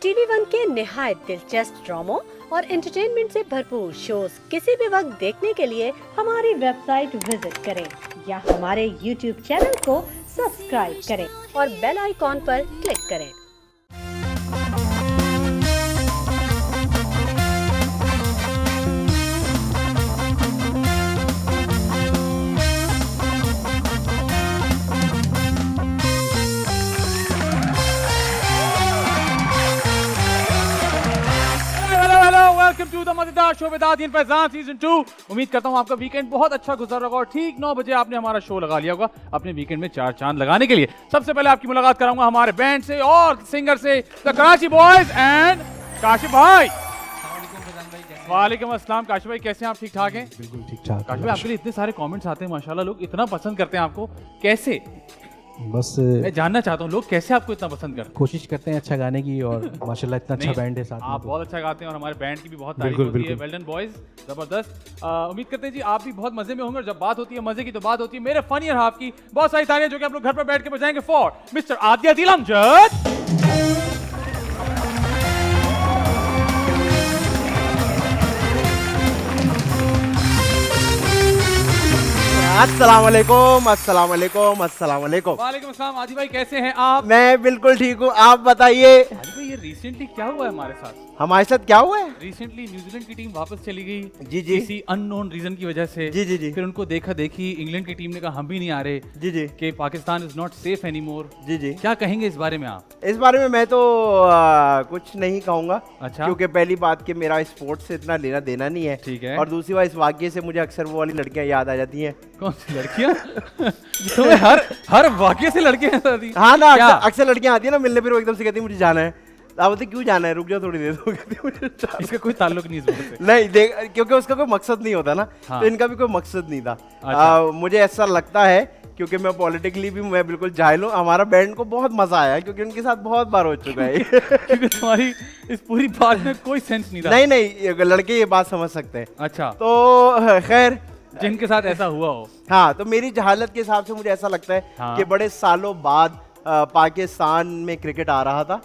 TV one के निहायत दिलचस्प ड्रामों और एंटरटेनमेंट से भरपूर शोज किसी भी वक्त देखने के लिए हमारी वेबसाइट विजिट करें या हमारे यूट्यूब चैनल को सब्सक्राइब करें और बेल आइकॉन पर क्लिक करें। वेलकम टू द मजेदार शो विद आदिन फैजान सीजन 2। उम्मीद करता हूँ आपका वीकेंड बहुत अच्छा गुजर होगा और ठीक 9 बजे आपने हमारा शो लगा लिया होगा अपने वीकेंड में 4 चांद लगाने के लिए। सबसे पहले आपकी मुलाकात कराऊंगा हमारे बैंड से और सिंगर से, the Karachi boys and Kashif भाई। वालेकुम अस्सलाम। काशिफ भाई कैसे हैं आप? ठीक ठाक हैं? बिल्कुल ठीक ठाक। काशिफ भाई आपके लिए इतने सारे कमेंट्स आते हैं माशाल्लाह, लोग इतना पसंद करते हैं आपको, कैसे? बस मैं जानना चाहता हूँ लोग कैसे आपको इतना पसंद करते हैं। कोशिश करते हैं अच्छा गाने की और माशाल्लाह इतना अच्छा बैंड है साथ में। आप तो। बहुत अच्छा गाते हैं और हमारे बैंड की भी बहुत तारीफ बिल्कुल, होती है। बिल्कुल। वेल डन बॉयज, जबरदस्त। उम्मीद करते हैं जी आप भी बहुत मजे में होंगे और जब बात होती है मजे की तो बात होती है मेरे फनी और हाफ की। बहुत सारी तालियां जो कि आप लोग घर पर बैठ के बजाएंगे फॉर मिस्टर आदिया दिल अमजद। अस्सलाम वालेकुम, अस्सलाम वालेकुम, अस्सलाम वालेकुम। वालेकुम अस्सलाम। आदि भाई कैसे हैं आप? मैं बिल्कुल ठीक हूँ, आप बताइए। आदि भाई ये रिसेंटली क्या हुआ है हमारे साथ? हमारे साथ क्या हुआ है? रिसेंटली न्यूजीलैंड की टीम वापस चली गई जी, जी। किसी अननोन रीजन की वजह से। जी, जी, जी। फिर उनको देखा देखी इंग्लैंड की टीम ने कहा हम भी नहीं आ रहे जी जी कि Pakistan is not safe anymore. जी जी। क्या कहेंगे इस बारे में आप? इस बारे में मैं तो कुछ नहीं कहूँगा। अच्छा। क्योंकि पहली बात कि मेरा स्पोर्ट्स से इतना लेना देना नहीं है। ठीक है। और दूसरी बात इस वाक्य से मुझे अक्सर वो वाली लड़कियां याद आ जाती हैं। कौन सी लड़कियां? तुम्हें हर वाक्य से लड़कियां याद आती हैं? हाँ ना, क्या? अक्सर लड़कियां आती है ना मिलने, फिर वो एकदम से कहती है मुझे जाना है। आप बोलते क्यों जाना है, रुक जाओ थोड़ी देर। तो कहती है मुझे जाना है। इसका कोई ताल्लुक नहीं इस बात से। नहीं देख, क्योंकि उसका कोई मकसद नहीं होता ना। हाँ। तो इनका भी कोई मकसद नहीं था। अच्छा। मुझे ऐसा लगता है क्योंकि मैं पॉलिटिकली भी मैं बिल्कुल जाहिल हूँ। हमारा बैंड को बहुत मजा आया क्योंकि उनके साथ बहुत बार हो चुका है। क्योंकि तुम्हारी इस पूरी बात में कोई सेंस नहीं था। नहीं नहीं, ये लड़के ये बात समझ सकते हैं। अच्छा। तो खैर, जिनके साथ ऐसा हुआ हो। हाँ, तो मेरी जहालत के हिसाब से मुझे ऐसा लगता है हाँ। कि बड़े सालों बाद पाकिस्तान में क्रिकेट आ रहा था।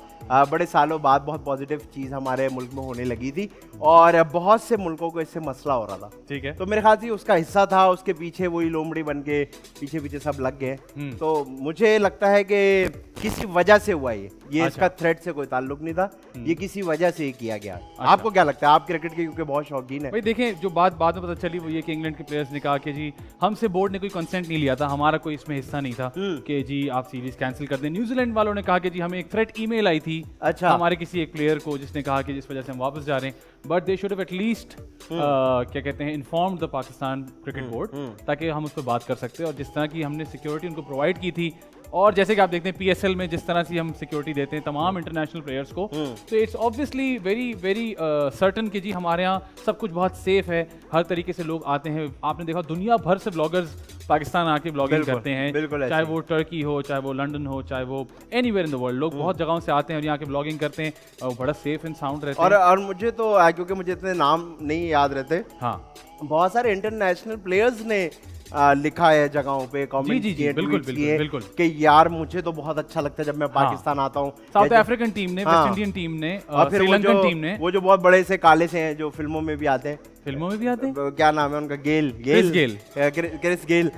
बड़े सालों बाद बहुत पॉजिटिव चीज़ हमारे मुल्क में होने लगी थी और बहुत से मुल्कों को इससे मसला हो रहा था। ठीक है। तो मेरे ख्याल से उसका हिस्सा था, उसके पीछे वही लोमड़ी बन के पीछे पीछे सब लग गए। तो मुझे लगता है कि किसी वजह से हुआ ये अच्छा। इसका थ्रेट से कोई ताल्लुक नहीं था। ये किसी वजह से ही किया गया। आपको क्या लगता है? आप क्रिकेट के क्योंकि बहुत शौकीन है। भाई देखें, जो बात बाद में पता चली वो ये कि इंग्लैंड के प्लेयर्स ने कहा कि जी हमसे बोर्ड ने कोई कंसेंट नहीं लिया था, हमारा कोई इसमें हिस्सा नहीं था कि जी आप सीरीज कैंसिल कर दें। न्यूजीलैंड वालों ने कहा कि जी हमें एक थ्रेट ईमेल आई थी अच्छा। हमारे किसी एक प्लेयर को जिसने कहा कि जिस वजह से हम वापस जा रहे हैं, but they should have at least क्या कहते हैं informed the Pakistan cricket board, ताकि हम उस पर बात कर सकते हैं। और जिस तरह की हमने सिक्योरिटी उनको प्रोवाइड की थी और जैसे कि आप देखते हैं पीएसएल में जिस तरह से हम सिक्योरिटी देते हैं तमाम इंटरनेशनल प्लेयर्स को, तो it's obviously very very certain कि जी हमारे यहाँ सब कुछ बहुत सेफ है। हर तरीके से लोग आते हैं। आपने देखा दुनिया भर से ब्लॉगर्स पाकिस्तान आके ब्लॉगिंग करते हैं, चाहे वो टर्की हो, चाहे वो लंदन हो, चाहे वो एनीवेयर इन द वर्ल्ड। लोग बहुत जगहों से आते हैं और यहाँ के ब्लॉगिंग करते हैं और बड़ा सेफ एंड साउंड रहते हैं। और मुझे तो क्योंकि मुझे इतने नाम नहीं याद रहते, हाँ, बहुत सारे इंटरनेशनल प्लेयर्स ने लिखा है जगहों पे, कमेंट जी, किए, बिल्कुल, ट्वीट किए बिल्कुल। कि यार मुझे तो बहुत अच्छा लगता है जब मैं पाकिस्तान आता हूँ। साउथ अफ्रीकन टीम ने, वेस्ट इंडियन टीम ने, और फिर श्रीलंकन टीम ने, वो जो बहुत बड़े से काले से हैं जो फिल्मों में भी आते हैं, फिल्मों में भी आते हैं। क्या नाम है उनका? Gayle Chris Gayle. Chris Gayle.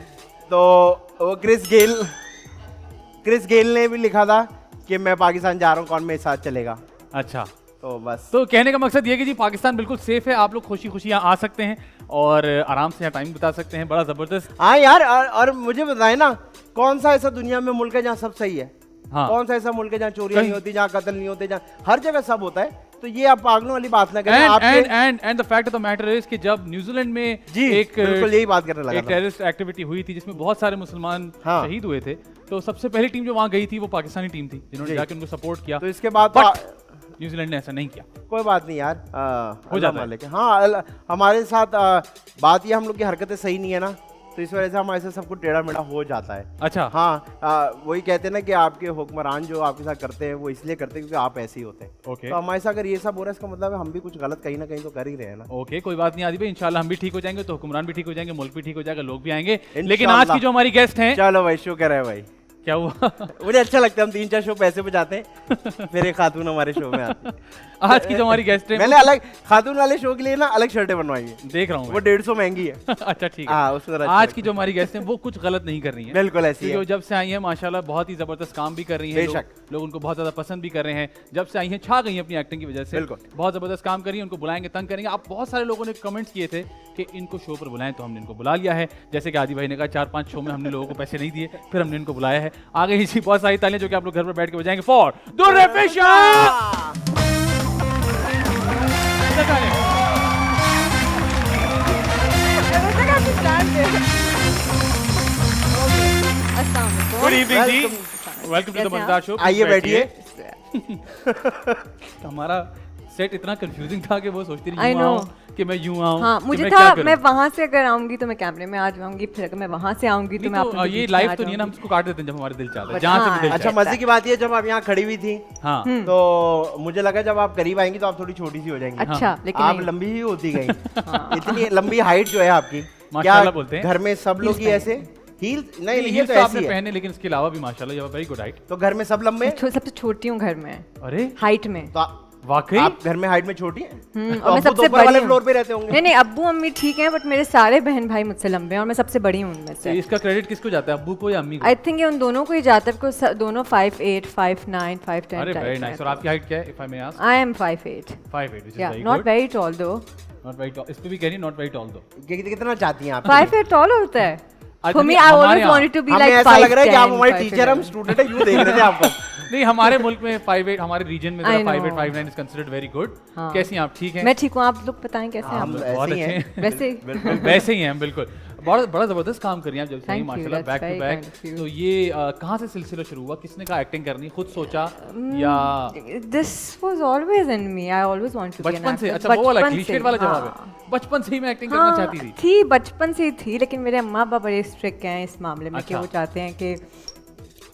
तो वो क्रिस गेल ने भी लिखा था कि मैं पाकिस्तान जा रहा हूँ, कौन मेरे साथ चलेगा? अच्छा, तो बस। तो कहने का मकसद ये कि जी पाकिस्तान बिल्कुल सेफ है, आप लोग खुशी खुशी यहाँ आ सकते हैं और आराम से यहाँ टाइम बिता सकते हैं। बड़ा जबरदस्त। हाँ यार, और मुझे बताए ना, कौन सा ऐसा दुनिया में मुल्क है जहाँ सब सही है? हाँ। कौन सा ऐसा मुल्क है जहाँ चोरियां नहीं होती, जहाँ कत्ल नहीं होते, जहाँ हर जगह सब होता है? तो ये आप पागलों वाली बात ना करें। And the fact of the matter is कि जब न्यूजीलैंड में जी एक बिल्कुल यही बात करने लगा एक था। टेररिस्ट एक्टिविटी हुई थी जिसमें बहुत सारे मुसलमान हाँ। शहीद हुए थे, तो सबसे पहली टीम जो वहाँ गई थी वो पाकिस्तानी टीम थी जिन्होंने जी। जाके उनको सपोर्ट किया। तो इसके बाद न्यूजीलैंड ने ऐसा नहीं किया। कोई बात नहीं यार, हो जाता है। हाँ, हमारे साथ बात ये, हम लोग की हरकतें सही नहीं है ना, तो इस वजह से हमारे से सब कुछ टेढ़ा मेढ़ा हो जाता है। अच्छा। हाँ, वही कहते हैं ना कि आपके हुक्मरान जो आपके साथ करते हैं वो इसलिए करते हैं क्योंकि आप ऐसे ही होते हैं। ओके। तो हमारे साथ अगर ये सब हो रहा है, इसका मतलब है हम भी कुछ गलत कहीं ना कहीं तो कर ही रहे हैं ना। ओके, कोई बात नहीं आदि भाई, इंशाल्लाह हम भी ठीक हो जाएंगे तो हुक्मरान भी ठीक हो जाएंगे, मुल्क भी ठीक हो जाएगा, लोग भी आएंगे। लेकिन आज की जो हमारी गेस्ट हैं, चलो भाई, शुक्र है भाई। क्या हुआ? मुझे अच्छा लगता है, हम 3-4 शो पैसे बचाते हैं, फिर एक खातून हमारे शो में आती है। आज की जो हमारी गेस्ट है मैंने अलग खातून वाले शो के लिए ना अलग शर्टें बनवाई है, देख रहा हूँ वो मैं। 150 महंगी है। अच्छा ठीक है। हाँ, उसको जरा आज अच्छा की जो हमारी गेस्ट हैं वो कुछ गलत नहीं कर रही हैं, बिल्कुल ऐसी क्योंकि है। वो जब से आई हैं माशाल्लाह बहुत ही जबरदस्त काम भी कर रही हैं, बेशक। लोग उनको बहुत ज्यादा पसंद भी कर रहे हैं। जब से आई हैं छा गई हैं अपनी एक्टिंग की वजह से, बिल्कुल। बहुत जबरदस्त काम कर रही हैं। उनको बुलाएंगे, तंग करेंगे। आप बहुत सारे लोगों ने कमेंट्स किए थे कि इनको शो पर बुलाएं, तो हमने इनको बुला लिया है। जैसे कि आदि भाई ने कहा 4-5 शो में हमने लोगों को पैसे नहीं दिए, फिर हमने इनको बुलाया है। आगे इसी बहुत सारी तालियां जो कि आप लोग घर पर बैठ के बजाएंगे for Durre Fishan. Good evening जी, वेलकम टू द मजेदार शो। आइए बैठिए। हमारा सेट इतना कंफ्यूजिंग था कि वो सोचती रही I यूं know. आऊं कि मैं यूं आऊं। हाँ कि मुझे मैं था क्या करूं? मैं वहां से अगर आऊंगी तो मैं कैमरे में आ जाऊंगी, फिर अगर मैं वहां से आऊंगी तो मैं नहीं, आप तो लोगों के ये बीच में लाइव आ तो नहीं है ना, हम जाऊंगी। इसको काट देते हैं जब हमारे दिल चाहता है, But जहाँ से भी हाँ, दिल अच्छा, चाहता मजे की बात ये, जब आप यहाँ खड़ी हुई थी है। हाँ तो मुझे लगा जब आप करीब आएंगी तो आप थोड़ी छोटी सी हो जाएंगी। अच्छा लेकिन आप नहीं। लंबी ही होती गई। इतनी लंबी हाइट जो है आपकी, माशाल्लाह क्या बोलते हैं। घर में सब लोग ही ऐसे हील नहीं, ये हील्स तो तो ऐसी आपने है, पहने, लेकिन इसके अलावा भी माशाल्लाह you are very good height. तो घर में सब लंबे, सबसे छोटी हूँ घर में, अरे हाइट में। तो वाकई आप घर में हाइट में छोटी हैं? तो और मैं अब्बू सबसे तो ऊपर बड़ी वाले हूँ। फ्लोर पे रहते होंगे। नहीं नहीं, अब्बू अम्मी ठीक हैं, बट मेरे सारे बहन भाई मुझसे लंबे हैं और मैं सबसे बड़ी हूँ उनमें तो से। इसका क्रेडिट किसको जाता है, अब्बू को या अम्मी को? आई थिंक ये उन दोनों को ही जाता है, बिकॉज दोनों 5'8", 5'9", 5'10" अरे वेरी नाइस। और आपकी हाइट क्या है, if I may ask? I am 5'8", 5'8", which is या very not good. Very tall though. Not very tall, इस पे भी कह रही नॉट वेरी टॉल दो। कितना चाहती हैं आप? 5'8" टॉल होता है। आज For me, नहीं, I हमारे always यहाँ- wanted to be हमें like ऐसा लग रहा है कि आप 5'10", हमारे टीचर, हम 5'11". स्टूडेंट है, यूं देख रहे थे आपको। नहीं, हमारे मुल्क में 5'8", हमारे रीजन में I 5'8", know. 5'9" is considered very good. हाँ। कैसी हैं आप, ठीक हैं? मैं ठीक हूँ, आप लोग बताएं कैसे हैं हम आप? बहुत ऐसे ही अच्छे हैं। हैं। वैसे ही। वैसे ही हैं हम, बिल्कुल। बड़ा बड़ा जबरदस्त काम कर रही हैं आप जब से आई, Thank you, माशाल्लाह, that's back to very back. kind of you. तो ये कहाँ से सिलसिला शुरू हुआ, किसने कहा एक्टिंग करनी, खुद सोचा या This was always in me. I always wanted to be an बचपन से? actor. अच्छा, वो वाला बचपन क्लीशे से, वाला जवाब हाँ। है, बचपन से ही मैं एक्टिंग करना हाँ, चाहती थी। थी बचपन से ही थी, लेकिन मेरे अम्मा पापा बड़े स्ट्रिक्ट हैं इस मामले में कि अच्छा। वो चाहते हैं कि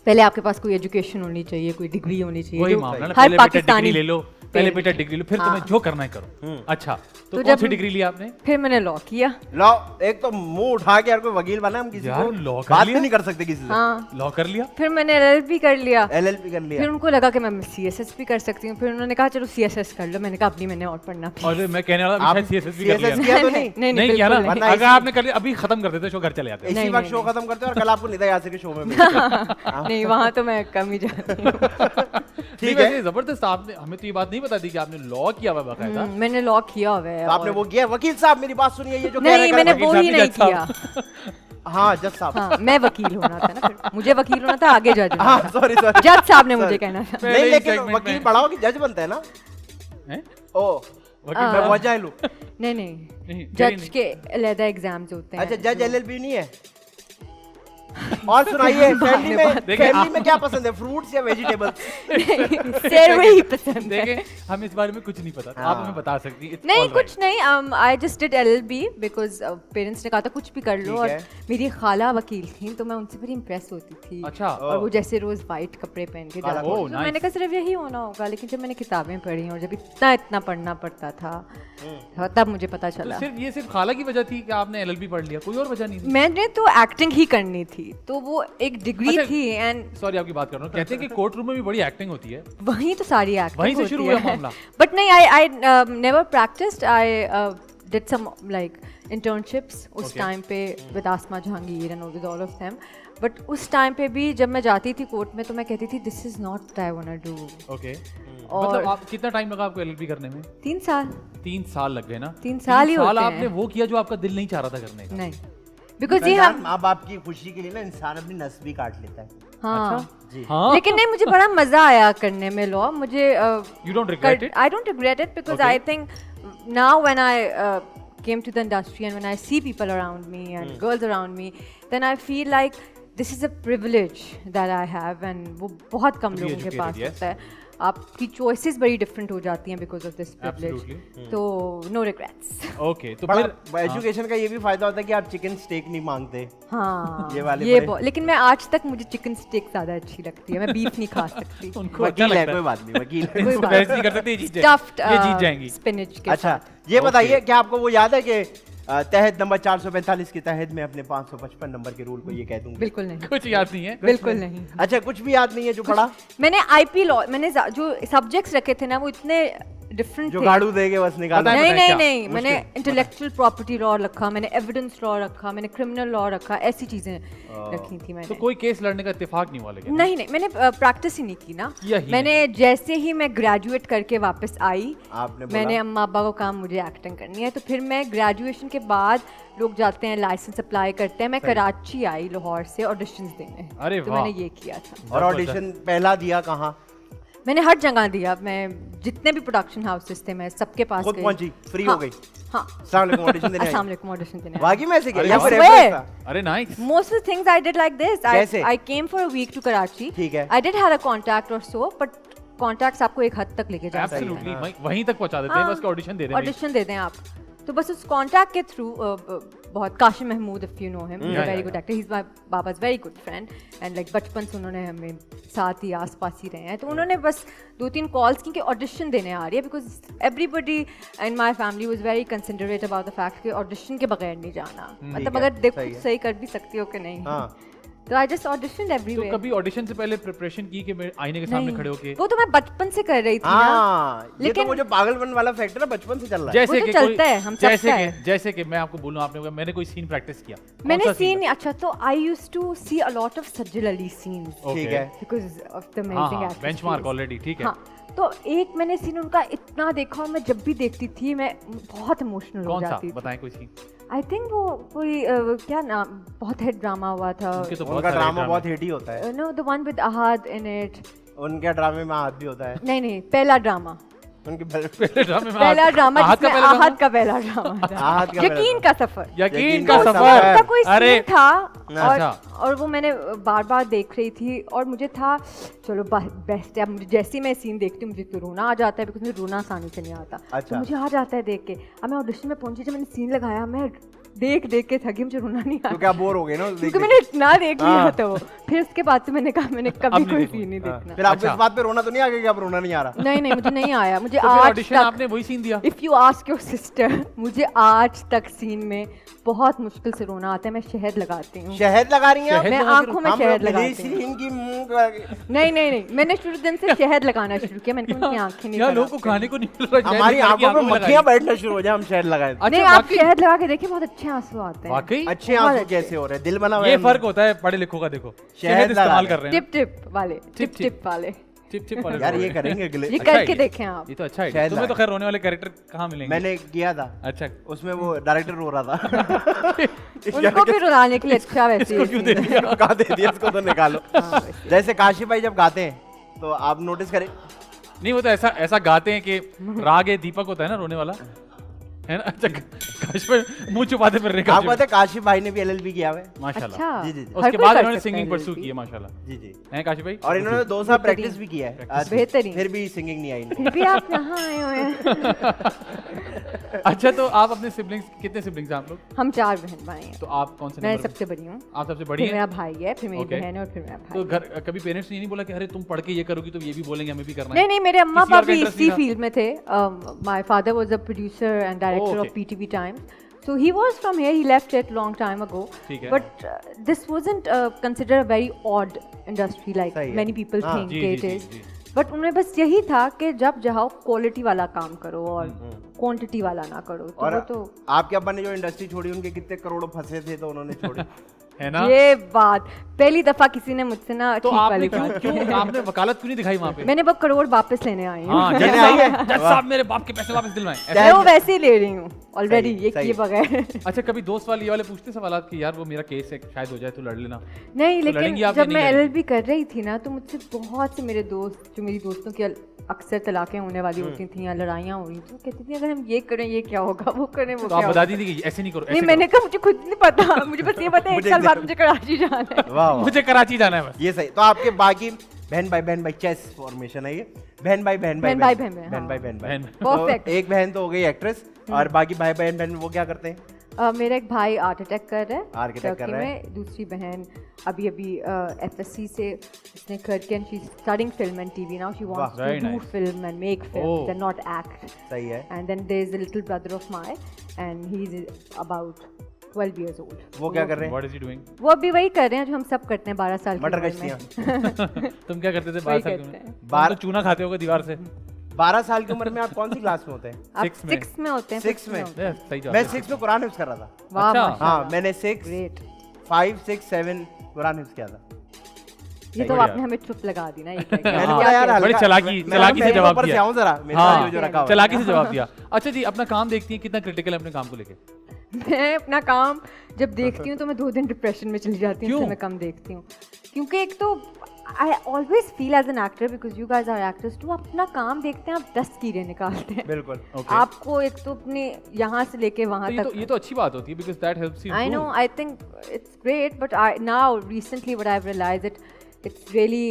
पहले आपके पास कोई एजुकेशन होनी चाहिए, कोई डिग्री होनी चाहिए। वही जो मामला ना, हर पहले बेटा पाकिस्तानी डिग्री ले लो, पहले बेटा डिग्री लो, फिर तुम्हें हाँ। जो करना है करो। अच्छा, तो तो कौन जब- सी डिग्री ली आपने? फिर मैंने लॉ किया। लो, एक तो मुंह उठा के यार कोई वकील बना, हम किसी यार, को law कर बात लिया? भी नहीं कर सकते किसी से। हाँ, लॉ कर लिया? फिर मैंने LLB कर लिया। LLB कर लिया। फिर उनको लगा कि मैं CSS भी कर सकती हूँ, फिर उन्होंने कहा चलो CSS कर लो। मैंने कहा अपनी मैंने और पढ़ना था। और मैं कहने वाला आप शायद CSS भी कर लिया। CSS किया तो नहीं? नहीं किया ना, बिल्कुल वरना नहीं। अगर इसी- आपने कर लिया अभी खत्म कर देते, शो घर चले जाते। इसी नहीं, वक्त नहीं, शो नहीं। खत्म करते हैं और कल आपको निदा यासिर के शो में मिलते नहीं, वहाँ तो मैं कम ही जाती हूँ। ठीक है। है, जबरदस्त। आपने हमें तो ये बात नहीं पता थी कि आपने लॉ किया हुआ बाकायदा। मैंने लॉ किया हुआ है। तो आपने और- वो किया, वकील साहब मेरी बात सुनिए, ये जो कह रहे नहीं, हैं मैंने गलत वो वकील ही साहब नहीं भी जज किया। है। हाँ, जज साहब। हाँ, मैं वकील होना था ना, फिर मुझे वकील होना था, आगे जज होना हाँ, था। सॉरी जज साहब ने मुझे कहना था। पहले नहीं, ही लेकिन segment वकील में। पढ़ा हो कि जज बनता है ना? हैं? ओ, वकील मैं बहुत जाहिल हूँ। नहीं नहीं, नहीं, जरी जज नहीं। के अलग एग्जाम्स होते हैं। अच्छा, जज LLB नहीं है? और सुनाइए, फैमिली में देखिए, फैमिली में क्या पसंद है, फ्रूट्स या वेजिटेबल्स? सिर्फ वही पसंद है। देखें, हमें इस बारे में कुछ नहीं पता, आप हमें बता सकती हैं। It's नहीं all कुछ right. नहीं, I just did LLB because parents ने कहा था कुछ भी कर लो। ठीक और है। मेरी खाला वकील थी, तो मैं उनसे बड़ी इम्प्रेस होती थी। अच्छा। और वो जैसे रोज वाइट कपड़े पहन के काला जाती कोट। थी, तो nice. मैंने कहा सिर्फ यही होना होगा। लेकिन जब मैंने किताबें पढ़ी और जब इतना इतना पढ़ना पड़ता था, तब मुझे पता तो चला। सिर्फ ये सिर्फ खाला की वजह थी कि आपने LLB पढ़ लिया, कोई और वजह नहीं थी? मैंने तो एक्टिंग ही करनी थी, तो वो एक डिग्री अच्छा, थी। एंड सॉरी आपकी बात कर रहा हूँ, कहते हैं कि कोर्ट रूम में भी बड़ी एक्टिंग होती है। वहीं तो सारी एक्टिंग वहीं से शुरू हुआ मामला। बट नहीं, I never practised. I did some like internships उस Okay. टाइम पे with Asma Jahangir and with all of them. But उस टाइम पे भी जब मैं जाती थी कोर्ट में, तो मैं कहती थी this is not what I want to do. Okay, और- मतलब आप कितना टाइम लगा आपको LLB करने में? 3 साल 3 साल लग गए ना? 3 साल ही होते हैं। आपने वो किया जो आपका दिल नहीं चाह रहा था करने का। नहीं, बिकॉज ये हम माँ बाप की खुशी के लिए ना इंसान अपनी नस भी काट लेता है। हाँ जी। हाँ, लेकिन नहीं, मुझे बड़ा मजा आया करने में लॉ। मुझे You don't regret it? I don't regret it because Okay. I think now when I came to the industry and when I see people around me and girls around me, then I feel like this is a privilege that I have, and वो बहुत कम To be लोगों के educated, पास yes. होता है। आपकी choices बड़ी different हो जाती हैं बिकॉज ऑफ दिस प्रिविलेज। तो नो रिग्रेट्स। ओके, तो फिर बड़ा एजुकेशन का ये भी फायदा होता है कि आप चिकन स्टेक नहीं मांगते। हाँ, ये वाले ये बड़े- लेकिन मैं आज तक मुझे चिकन स्टेक ज्यादा अच्छी लगती है। मैं बीफ नहीं खा सकती। उनको अच्छा वकील है, लगता कोई है। बात नहीं, वकील है। कोई इनको बात बहस नहीं कर सकते, ये जीत स्टफ्ड ये जीत जाएंगी। स्पिनच के अच्छा, साथ। ये Okay. बताइए, क्या आपको वो याद है कि तहत नंबर 445 के तहत मैं अपने 555 नंबर के रूल को ये कह दूंगा। बिल्कुल नहीं, कुछ याद नहीं है। बिल्कुल नहीं। अच्छा, कुछ भी याद नहीं है जो पढ़ा? मैंने आईपी लॉ, मैंने जो सब्जेक्ट्स रखे थे ना वो इतने डिफरेंट जो थे। गाड़ू देके बस निकालना। नहीं नहीं क्या? नहीं, मैंने इंटेलेक्चुअल प्रॉपर्टी लॉ रखा, मैंने एविडेंस लॉ रखा, मैंने क्रिमिनल लॉ रखा, ऐसी चीजें रखी थी तो मैंने। कोई केस लड़ने का इत्तेफाक नहीं हुआ लेकिन? नहीं नहीं, मैंने प्रैक्टिस ही नहीं की ना। किया ही मैंने जैसे ही मैं ग्रेजुएट करके वापस आई, आपने बोला? मैंने अम्मा अब्बा को कहा मुझे एक्टिंग करनी है, तो फिर मैं ग्रेजुएशन के बाद लोग जाते हैं लाइसेंस अप्लाई करते हैं, मैं कराची आई लाहौर से ऑडिशंस देने। अरे तो वाह। मैंने ये किया था। और ऑडिशन पहला दिया कहाँ? मैंने हर जगह दिया, मैं जितने भी प्रोडक्शन हाउसेस थे मैं सबके पास खुद गई। पहुंची, फ्री हाँ, हो गई? हाँ। अस्सलाम वालेकुम, ऑडिशन देने अस्सलाम आई? वालेकुम, ऑडिशन देने। वाकई में ऐसे किया अरे या फिर I रेफरेंस swear. था? अरे nice. Most of the things I did like this. कैसे? I came for a week to Karachi. ठीक है। I did have a contact or so, but contacts आपको एक हद तक लेके जा सकते हैं। एब्सोल्युटली वहीं तक पहुंचा देते हैं, बस के ऑडिशन दे दें। ऑडिशन दे दें आप। तो बस उस कॉन्टैक्ट के थ्रू बहुत Kasim Mahmood, if you know him, Yeah, very yeah, good actor, he is my बाबाज very good friend and like बचपन से उन्होंने हमें साथ ही आसपास ही रहे हैं। तो उन्होंने बस 2-3 कॉल्स की कि ऑडिशन देने आ रही है, because everybody in my family was very considerate about the fact कि ऑडिशन के बगैर नहीं जाना, मतलब ठीक है, अगर देखो सही है। सही कर भी सकती हो कि नहीं। हाँ। तो आई जस्ट ऑडिशनड तो एवरीवेयर। कभी ऑडिशन से पहले प्रिपरेशन की कि मैं आईने के सामने खड़े होके? वो तो मैं बचपन से कर रही थी ना। हाँ, ये तो लेकिन- वो जो पागलपन वाला फैक्टर है बचपन से चल रहा है। जैसे वो तो कि चलता कोई- है, हम सबका जैसे है। कि जैसे कि मैं आपको बोलूं, आपने मैंने कोई सीन प्रैक्टिस किया। कौन मैंने सा सीन, अच्छा तो I used to see a lot of Sajal Ali scenes ठीक है। बिकॉज ऑफ द हाँ अमेजिंग हाँ, एक्ट्रेस। बेंचमार्क ऑलरेडी, ठीक है। हाँ, तो एक मैंने सीन उनका इतना देखा और मैं जब भी देखती थी मैं बहुत इमोशनल हो कौन सा? जाती थी। बताएं कोई सीन। आई थिंक वो कोई क्या नाम, बहुत हिट ड्रामा हुआ था। उनके तो बहुत उनका सारे ड्रामा ड्रामे। बहुत हिट ही होता है। No, the one with Ahad in it. उनके ड्रामे में हाथ भी होता है। नहीं नहीं, पहला ड्रामा, उनके पहले ड्रामे में पहला ड्रामा आहत का जिसमें पहला आहद का पहला ड्रामा था। आहत का पहला यकीन ड्रामा। का सफर। यकीन का का सफर। सफर। उसका कोई अरे सीन था अच्छा। और वो मैंने बार बार देख रही थी और मुझे था चलो बेस्ट है, अब मुझे जैसे ही मैं सीन देखती हूँ मुझे तो रोना आ जाता है, बिकॉज मुझे रोना आसानी से नहीं आता। अच्छा। तो मुझे आ जाता है देख के। अब मैं ऑडिशन में पहुंची, जब मैंने सीन लगाया मैं देख देख के थकी, मुझे रोना नहीं आया तो क्या बोर हो गए ना उस क्योंकि देख मैंने इतना देख लिया हाँ। था वो। फिर उसके बाद से मैंने कहा मैंने कभी नहीं कोई देखूंगी। सीन नहीं हाँ। देखना। फिर आपको अच्छा। इस बात पे रोना तो नहीं आ गया कि आप रोना नहीं आ रहा? नहीं नहीं, मुझे नहीं आया। मुझे तो फिर आज ऑडिशन तक, आपने वही सीन दिया? If you ask your sister, मुझे आज तक सीन में बहुत मुश्किल से रोना आता है। मैं शहद लगाती हूँ, शहद लगा रही हैं आप? शहद मैं लगा के आंखों में हम शहद लोग लगाती हूँ। सीन की मुंह का- नहीं नहीं नहीं, मैंने शुरू दिन से शहद लगाना शुरू किया। मैंने कहा मेरी आंखें नहीं क्या लोगों को खराब खाने को नहीं मिल रहा? हमारी शहद निकाल के आंखों पे में लगाई। मक्खियां बैठना शुरू हो जाए हम शहद लगाए। करनी। नहीं, अच्छा, आप वाकई? शहद लगा के देखिए, बहुत अच्छे आंसू आते हैं। वाकई अच्छे बहुत आंसू अच्छे। कैसे हो रहे हैं? दिल बना हुआ है ये हमने। फर्क होता है पढ़े लिखों का। देखो शहद शहद लगा इस्तेमाल रहे कर रहे हैं। टिप टिप वाले, टिप टिप। टिप वाले, चिप चिप वाले यार ये लोग हैं। करेंगे अगले। ये अच्छा करके idea। देखें आप। ये तो अच्छा है। शहद तुम्हें तो लगा। खैर रोने वाले कैरेक्टर कहाँ मिलेंगे? मैंने किया था, अच्छा उसमें वो डायरेक्टर रो रहा था। उनको भी रुलाने के लिए अच्छा वैसे ये क्यों scene दे है। दिया? गा दे दिया, इसको तो निकालो। हाँ, वैसे। जैसे काशी भाई जब गाते हैं तो आप नोटिस करें, नहीं, वो तो ऐसा ऐसा गाते हैं कि राग है दीपक होता है ना रोने वाला, है ना? अच्छा, काश पे मुंह छुपाते फिर रहे आपको पता है काशी भाई ने भी एलएलबी किया हुआ है? माशाल्लाह। अच्छा, जी, जी, जी। हर उसके कोई बाद कर उन्होंने सकता है सिंगिंग परस्यू LLB। की है माशाल्लाह। जी जी। हैं काशी भाई? और इन्होंने 2 साल प्रैक्टिस भी किया है। बेहतरीन। फिर भी सिंगिंग नहीं आई इनको। फिर भी आप यहाँ आए हुए हैं। अच्छा, तो आप अपने सिबलिंग्स, कितने सिबलिंग्स हैं आप लोग? हम 4 बहन भाई हैं। तो आप कौन से मैं नंबर पे? सबसे बड़ी हूँ, आप सबसे बड़ी फिर मेरा हैं? भाई है, फिर मेरी Okay. बहन है और फिर मेरा तो भाई। घर कभी पेरेंट्स ने ये नहीं बोला कि अरे तुम पढ़ के ये करोगी तो ये भी बोलेंगे हमें भी करना है? नहीं नहीं, मेरे अम्मा किसी और पापा का भी interest इसी नहीं था? फील्ड में थे। My father was a producer and director okay. Of PTV times, so he was from here, he left it long time ago, ठीक है। but this wasn't considered a very odd industry like सही है। many people हाँ, think ji, ji, it ji, is, ji. but उन्हें बस यही था कि जब जाओ क्वालिटी वाला काम करो और क्वांटिटी वाला ना करो। तो और वो तो आपके अब्बा ने जो इंडस्ट्री छोड़ी उनके कितने करोड़ों फंसे थे तो उन्होंने छोड़ी। है ना? ये बात पहली दफा किसी ने मुझसे ना तो ठीक आपने वाली क्यों बात क्यों आपने वकालत क्यों नहीं दिखाई वहाँ पे? मैंने वो करोड़ वापस लेने आई हूँ। हाँ, जज लेने आई है? साहब, जज साहब मेरे बाप के पैसे वापस दिलवाएं। ऐसा- मैं वो वैसे ही ले रही हूँ ऑलरेडी, सही, ये सही। किए बगैर। अच्छा, कभी दोस्त वाले ये वाले पूछते सवालात कि यार वो मेरा केस है शायद हो जाए तो लड़ लेना? नहीं, तो लेकिन लड़ेंगी आप या जब नहीं मैं लड़ेंगी? एलएलबी कर रही थी ना तो मुझसे बहुत से मेरे दोस्त, जो मेरी दोस्तों की अक्सर तलाकें होने वाली होती थी या लड़ाइयाँ हो रही थी, वो कहती थी अगर हम ये करें ये क्या होगा, वो करें वो तो क्या आप बता होगा। दीजिए कि ऐसे नहीं करो, नहीं, ऐसे मैंने कहा मुझे खुद नहीं पता, मुझे बस ये पता है 1 मुझे साल बाद दे- मुझे कराची जाना है। वाह करो। वाह, मुझे कराची जाना है बस। ये सही। तो आपके बाकी बहन भाई चेस फॉर्मेशन है ये, बहन भाई बहन भाई, बहन भाई, हाँ। बहन। तो Perfect। एक बहन तो हो गई एक्ट्रेस और बाकी भाई बहन वो क्या करते हैं? मेरा एक भाई आर्ट अटैक कर रहा है Architect कर टर्की रहा है। में, दूसरी बहन अभी FSC से उसने करके and she is studying film and TV now, she wants very to do nice. Film and make Oh. Film and not act. सही है। And then there is a little brother of mine and he is about 12 years old. वो क्या कर रहे हैं? What is he doing? वो अभी वही कर रहे हैं जो हम सब करते हैं 12 साल की मटर उम्र कश्तियाँ। में. तुम क्या करते थे वही 12 साल की करते उम्र हैं. में? तुम तो चूना खाते होगे दीवार से। 12 साल की उम्र में आप कौन सी क्लास में होते हैं? आप Six में. 6 में होते हैं. 6 fifth में? होते हैं. सही जवाब मैं है। 6 में कुरान हिफ्ज़ कर रहा था। वाह अच्छा. माशाल्लाह. हाँ, मैंने 6, ग्रेट. 5, 6, 7 कुरान हिफ्ज़ किया था। ये तो बढ़िया. आपने हमें चुप लगा दी ना. ये क्या मैंने क्या बोला यार क्या- बड़ी हल्का- चालाकी- मैं- चालाकी से मैं जवाब ऊपर दिया। से आऊं जरा, मेरे हाँ, साथ जो रखा हुआ है। चालाकी से जवाब दिया। अच्छा जी, अपना काम देखती हैं, कितना क्रिटिकल है अपने काम को लेके? मैं अपना काम जब देखती हूँ तो मैं 2 दिन डिप्रेशन में चली जाती हूँ, क्यों? इसलिए मैं कम देखती हूँ. क्योंकि एक तो I always feel as an actor because you guys are actors too, अपना काम देखते हैं आप 10 कीड़े निकालते हैं. बिल्कुल। Okay. आपको एक तो अपने यहाँ से लेके वहाँ तो तक. ये तो अच्छी बात होती है because that helps you. I know, I think it's great, but now recently what I've realized it's really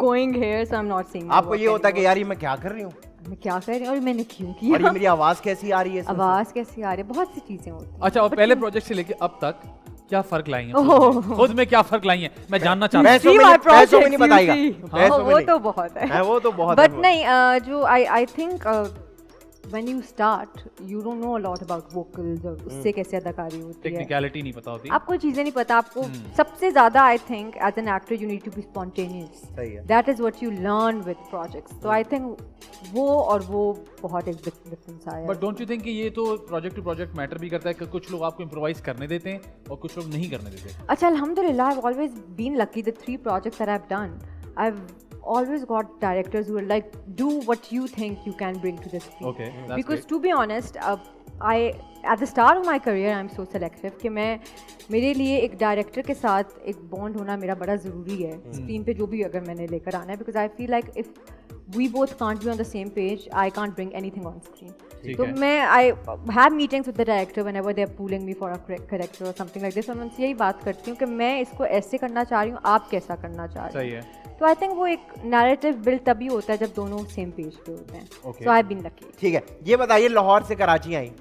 going here, so I'm not seeing. my आपको work ये होता है कि anymore. यार ये मैं क्या कर रही हूँ मैं क्या कर रही हूँ और मैंने क्यों और ये किया. मेरी आवाज़ कैसी आ रही है इसमें से? आवाज़ कैसी आ रही है, बहुत सी चीज़ें होती हैं. अच्छा, और पहले प्रोजेक्ट से लेके अब तक क्या फर्क लाई हैं? ओह. खुद में क्या फर्क लाई हैं? मैं जानना चाहता हूँ। पैसों See में my नहीं- पैसों में नहीं projects, बताएगा। you see. पैसों में वो नहीं। तो बहुत है. हाँ, वो तो बहुत है बट वो। नहीं, जो I think when you start you don't know a lot about vocals और उससे कैसे अदाकारी होती है. टेक्निकलिटी नहीं पता होती. आपको चीज़ें नहीं पता. आपको सबसे ज़्यादा I think as an actor you need to be spontaneous. सही है। That is what you learn with projects. तो आई थिंक वो और वो बहुत एक डिफरेंस आया. बट डोंट यू थिंक कि ये तो प्रोजेक्ट टू प्रोजेक्ट मैटर भी करता है कि कुछ लोग आपको इम्प्रोवाइज करने देते हैं और कुछ लोग नहीं करने देते? अच्छा, अल्हम्दुलिल्लाह I've always been lucky. The 3 projects that I've done, I've always got directors who are like, do what you think you can bring to the screen. Okay, that's Because great. to be honest, I at the start of my career I'm so selective कि मैं मेरे लिए एक director के साथ एक bond होना मेरा बड़ा ज़रूरी है स्क्रीन पे जो भी अगर मैंने लेकर आना है. Because I feel like if we both can't be on the same page, I can't bring anything on screen. ठीक तो है. मैं I have meetings with the director whenever they're pulling me for a character or something like this, और मैं उनसे यही बात करती हूँ कि मैं इसको ऐसे करना चाह रही हूँ, आप कैसा करना चाह रहे सही हो. है. तो आई थिंक वो एक नैरेटिव बिल्ड तभी होता है जब दोनों सेम पेज पे होते हैं. Okay. So I been lucky. ठीक है, ये बताइए लाहौर से कराची आई,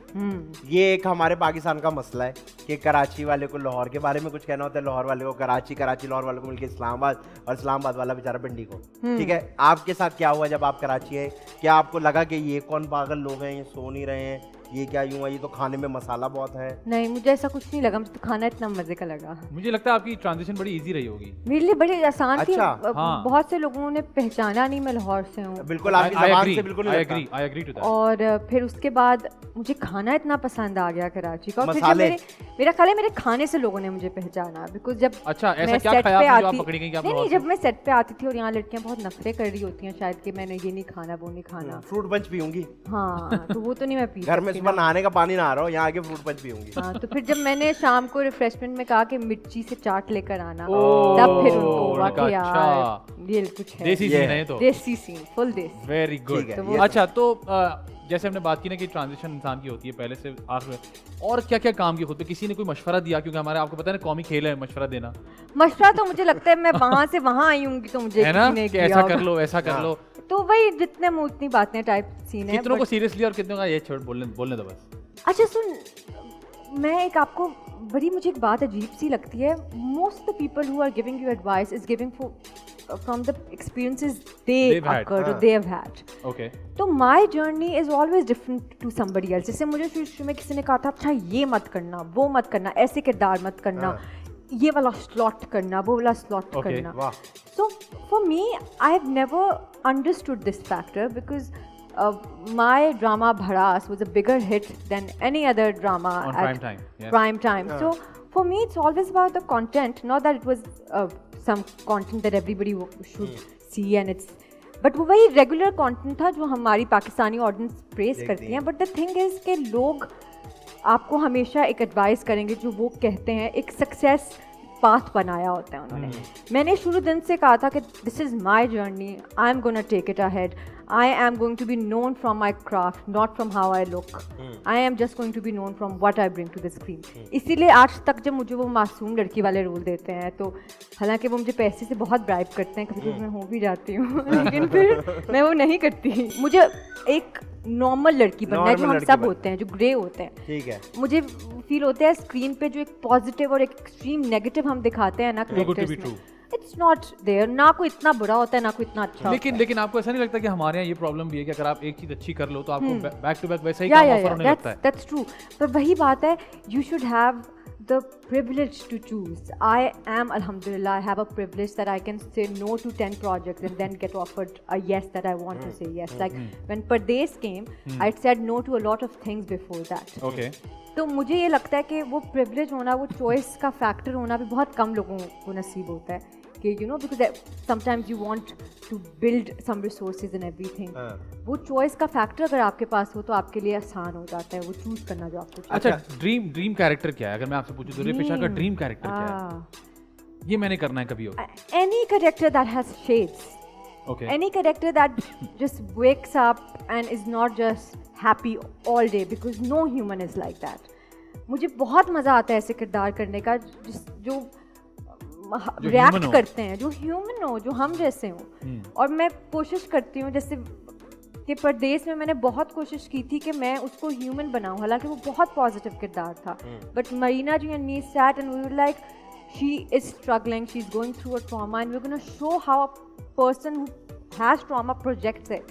ये एक हमारे पाकिस्तान का मसला है कि कराची वाले को लाहौर के बारे में कुछ कहना होता है, लाहौर वाले को कराची, कराची लाहौर वाले को मिलके इस्लामाबाद और इस्लामाबाद वाला बेचारा पिंडी को. ठीक है, आपके साथ क्या हुआ जब आप कराची आए? क्या आपको लगा कि ये कौन पागल लोग हैं, ये सो नहीं रहे हैं, ये क्या यूं है, ये तो खाने में मसाला बहुत है? नहीं, मुझे ऐसा कुछ नहीं लगा. मुझे तो खाना इतना मजे का लगा. मुझे लगता है आपकी ट्रांजिशन बड़ी इजी रही होगी. मेरे लिए बड़ी आसान थी. अच्छा, हाँ. बहुत से लोगों ने पहचाना नहीं मैं लाहौर से हूँ. बिल्कुल आपकी जबान से बिल्कुल नहीं लगता. I agree to that. और फिर उसके बाद मुझे खाना इतना पसंद आ गया कराची का. और फिर जब मसाले. मेरा ख्याल है मेरे खाने से लोगों ने मुझे पहचाना. बिकॉज जब अच्छा, ऐसा मैं क्या set खाया पे आपने जो आप आती- पकड़ी गई कि आप नहीं लाहौर नहीं, से? जब मैं सेट पे आती थी और यहाँ लड़कियाँ बहुत नखरे कर रही होती हैं शायद कि मैंने ये नहीं खाना वो नहीं खाना. फ्रूट पंच पीऊंगी हाँ, तो वो तो नहीं मैं पी घर में, सकती सुबह ना. नहाने का पानी ना आ रहा हो, यहाँ आके फ्रूट पंच पीऊंगी. हाँ, तो फिर जब मैंने शाम को रिफ्रेशमेंट में कहा कि मिर्ची से चाट लेकर आना, ओह, तब फिर उनको हुआ उनका कि अच्छा. यार ये कुछ है. देसी ये सीन है. है ये तो. देसी सीन, फुल देसी. Very good. ठीक है, तो वो- अच्छा, तो जैसे हमने बात की ना कि ट्रांजिशन इंसान की होती है पहले से आखिर में, और क्या क्या काम की होते? किसी ने कोई मशवरा दिया? क्योंकि हमारे आपको पता है ना कौमी खेल है मशवरा देना, मशवरा तो मुझे लगता है मैं वहां से वहां आई हूँ तो मुझे है ना, किसी ने कि किया ऐसा होगा. कर लो, ऐसा कर लो. तो वही जितने मुंह उतनी बातें टाइप सीन है. कितनों को but- सीरियसली और कितनों का ये छोड़ बोलने दो बस. अच्छा सुन, मैं एक आपको बड़ी मुझे एक बात अजीब सी लगती है. Most the people who are giving you advice is giving from the experiences they They've had. occurred or they have had. Okay. तो my journey is always different to somebody else. जैसे मुझे शुरू में किसी ने कहा था अच्छा ये मत करना, वो मत करना, ऐसे किरदार मत करना, ये वाला स्लॉट करना, वो वाला स्लॉट Okay. करना. वाह. So for me, I've never understood this factor because my drama Bharas was a bigger hit than any other drama On at prime time, yes. prime time. So for me, it's always about the content, not that it was some content that everybody should see and it's. But वो वही regular content था जो हमारी Pakistani audience press करती हैं. But the thing is कि लोग आपको हमेशा एक एडवाइस करेंगे जो वो कहते हैं एक सक्सेस पाथ बनाया होता है उन्होंने. मैंने शुरू दिन से कहा था कि this is my journey, I am gonna take it ahead, I am going to be known from my craft, not from how I look, I am just going to be known from what I bring to the screen. इसीलिए आज तक जब मुझे वो मासूम लड़की वाले role देते हैं तो हालांकि वो मुझे पैसे से बहुत ब्राइब करते हैं, कभी कभी मैं हो भी जाती हूँ लेकिन फिर मैं वो नहीं करती. मुझे एक नॉर्मल लड़की बनना है, जो Normal हम लड़की सब बनना। होते हैं, जो ग्रे होते हैं। ठीक है। मुझे फील होता है स्क्रीन पे जो एक पॉजिटिव और एक एक्सट्रीम नेगेटिव हम दिखाते हैं ना Too good to be characters में, true. It's not there. ना कोई इतना बुरा होता है, ना कोई इतना अच्छा लेकिन आपको ऐसा नहीं लगता कि हमारे यहाँ ये प्रॉब्लम भी है कि अगर आप एक चीज अच्छी कर लो तो आपको बैक टू बैक वैसा ही काम ऑफर होने लगता है। That's true. पर वही बात है, you should have the privilege to choose. I am, alhamdulillah, I have a privilege that I can say no to 10 projects and then get offered a yes that I want to say yes. Like when Pardes came, I said no to a lot of things before that. Okay तो मुझे ये लगता है कि वो privilege होना, वो choice का फैक्टर होना भी बहुत कम लोगों को नसीब होता है कि you know, because sometimes you want to build some resources and everything. वो चॉइस का फैक्टर अगर आपके पास हो तो आपके लिए आसान हो जाता है वो चूज करना जो आपको चाहिए। अच्छा, ड्रीम कैरेक्टर क्या है? अगर मैं आपसे पूछूं तो पेशा का ड्रीम कैरेक्टर क्या है? ये मैंने करना है कभी हो। Any character that has shades. Okay Any character that just wakes up and is not just happy all day, because no human is like that. मुझे बहुत मज़ा आता है ऐसे किरदार करने का जो human रिएक्ट हो। करते हैं, जो ह्यूमन हो, जो हम जैसे हों। और मैं कोशिश करती हूँ, जैसे कि परदेस में मैंने बहुत कोशिश की थी कि मैं उसको ह्यूमन बनाऊँ, हालांकि वो बहुत पॉजिटिव किरदार था। But Marina ji and me sat and we were like, she is struggling, she's going through a trauma, and we're going to show how a person who has trauma projects it.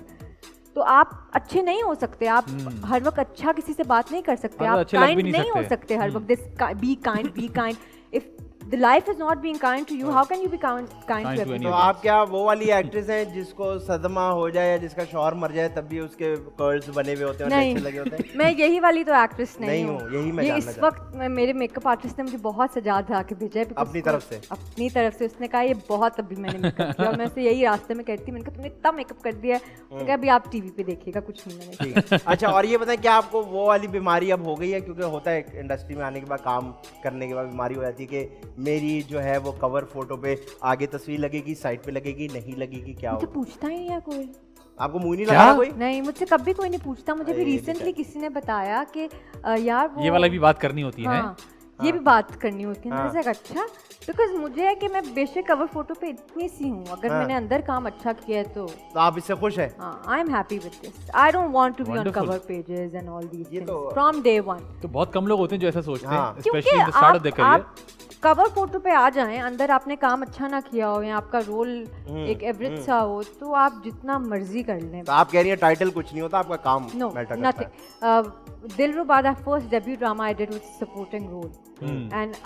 तो आप अच्छे नहीं हो सकते, आप हर वक्त अच्छा किसी से बात नहीं कर सकते, हर आप वक्त अच्छे लग भी काइंड नहीं नहीं हो सकते। सकते हर वक्त। This be kind if the life is not being kind to you, how can you be kind to to everyone? तो आप क्या वो वाली एक्ट्रेस हैं जिसको सदमा हो जाए या जिसका शौहर मर जाए तब भी उसके कर्ल्स बने हुए होते हैं और नहीं, अच्छे लगे होते हैं? मैं यही वाली तो एक्ट्रेस नहीं नहीं हूँ। हूँ, यही मैं ये जानना इस चाहता वक्त मेरे मेकअप आर्टिस्ट ने मुझे बहुत सजा धजा के भेजा है because अपनी तरफ से? अपनी तरफ से उसने कहा ये बहुत अभी मैंने मेकअप किया, और मैं उसे यही रास्ते में कहती, मैंने कहा तुमने इतना मेकअप कर दिया है, उसने कहा अभी आप टीवी पे देखिएगा, कुछ नहीं मैंने किया। ठीक है। अच्छा, और ये बताएं क्या आपको वो वाली बीमारी अब हो गई है? क्योंकि होता है इंडस्ट्री में आने के बाद, काम करने के बाद बीमारी हो जाती है कि मेरी जो है वो कवर फोटो पे आगे तस्वीर लगेगी, साइड पे लगेगी, नहीं लगेगी, क्या मुझे होगा? पूछता ही नहीं है कोई। आपको मुंह नहीं लगा कोई? नहीं, मुझसे कभी कोई नहीं पूछता। मुझे भी रिसेंटली किसी ने बताया कि यार वो ये वाला भी बात करनी होती है। हाँ, ये भी बात करनी होती है। मैंने कहा अच्छा, बिकॉज मुझे है कि मैं बेशक कवर फोटो पे इतनी सी हूँ, अगर मैंने अंदर काम अच्छा किया है तो आप इससे खुश है? I am happy with this. I don't want to be on Wonderful. Cover pages and all these things तो- फ्रॉम डे वन। तो बहुत कम लोग होते हैं जो ऐसा सोचते हैं, हाँ। क्योंकि specially in the start of the career. आप कवर फोटो पे आ जाएं, अंदर आपने काम अच्छा ना किया हो या आपका रोल एक एवरेज सा हो, तो आप जितना मर्जी कर लें। तो आप कह रही हैं टाइटल कुछ नहीं होता, आपका काम No, मैटर करता है? nothing. Dilruba, the first debut drama I did was supporting role, and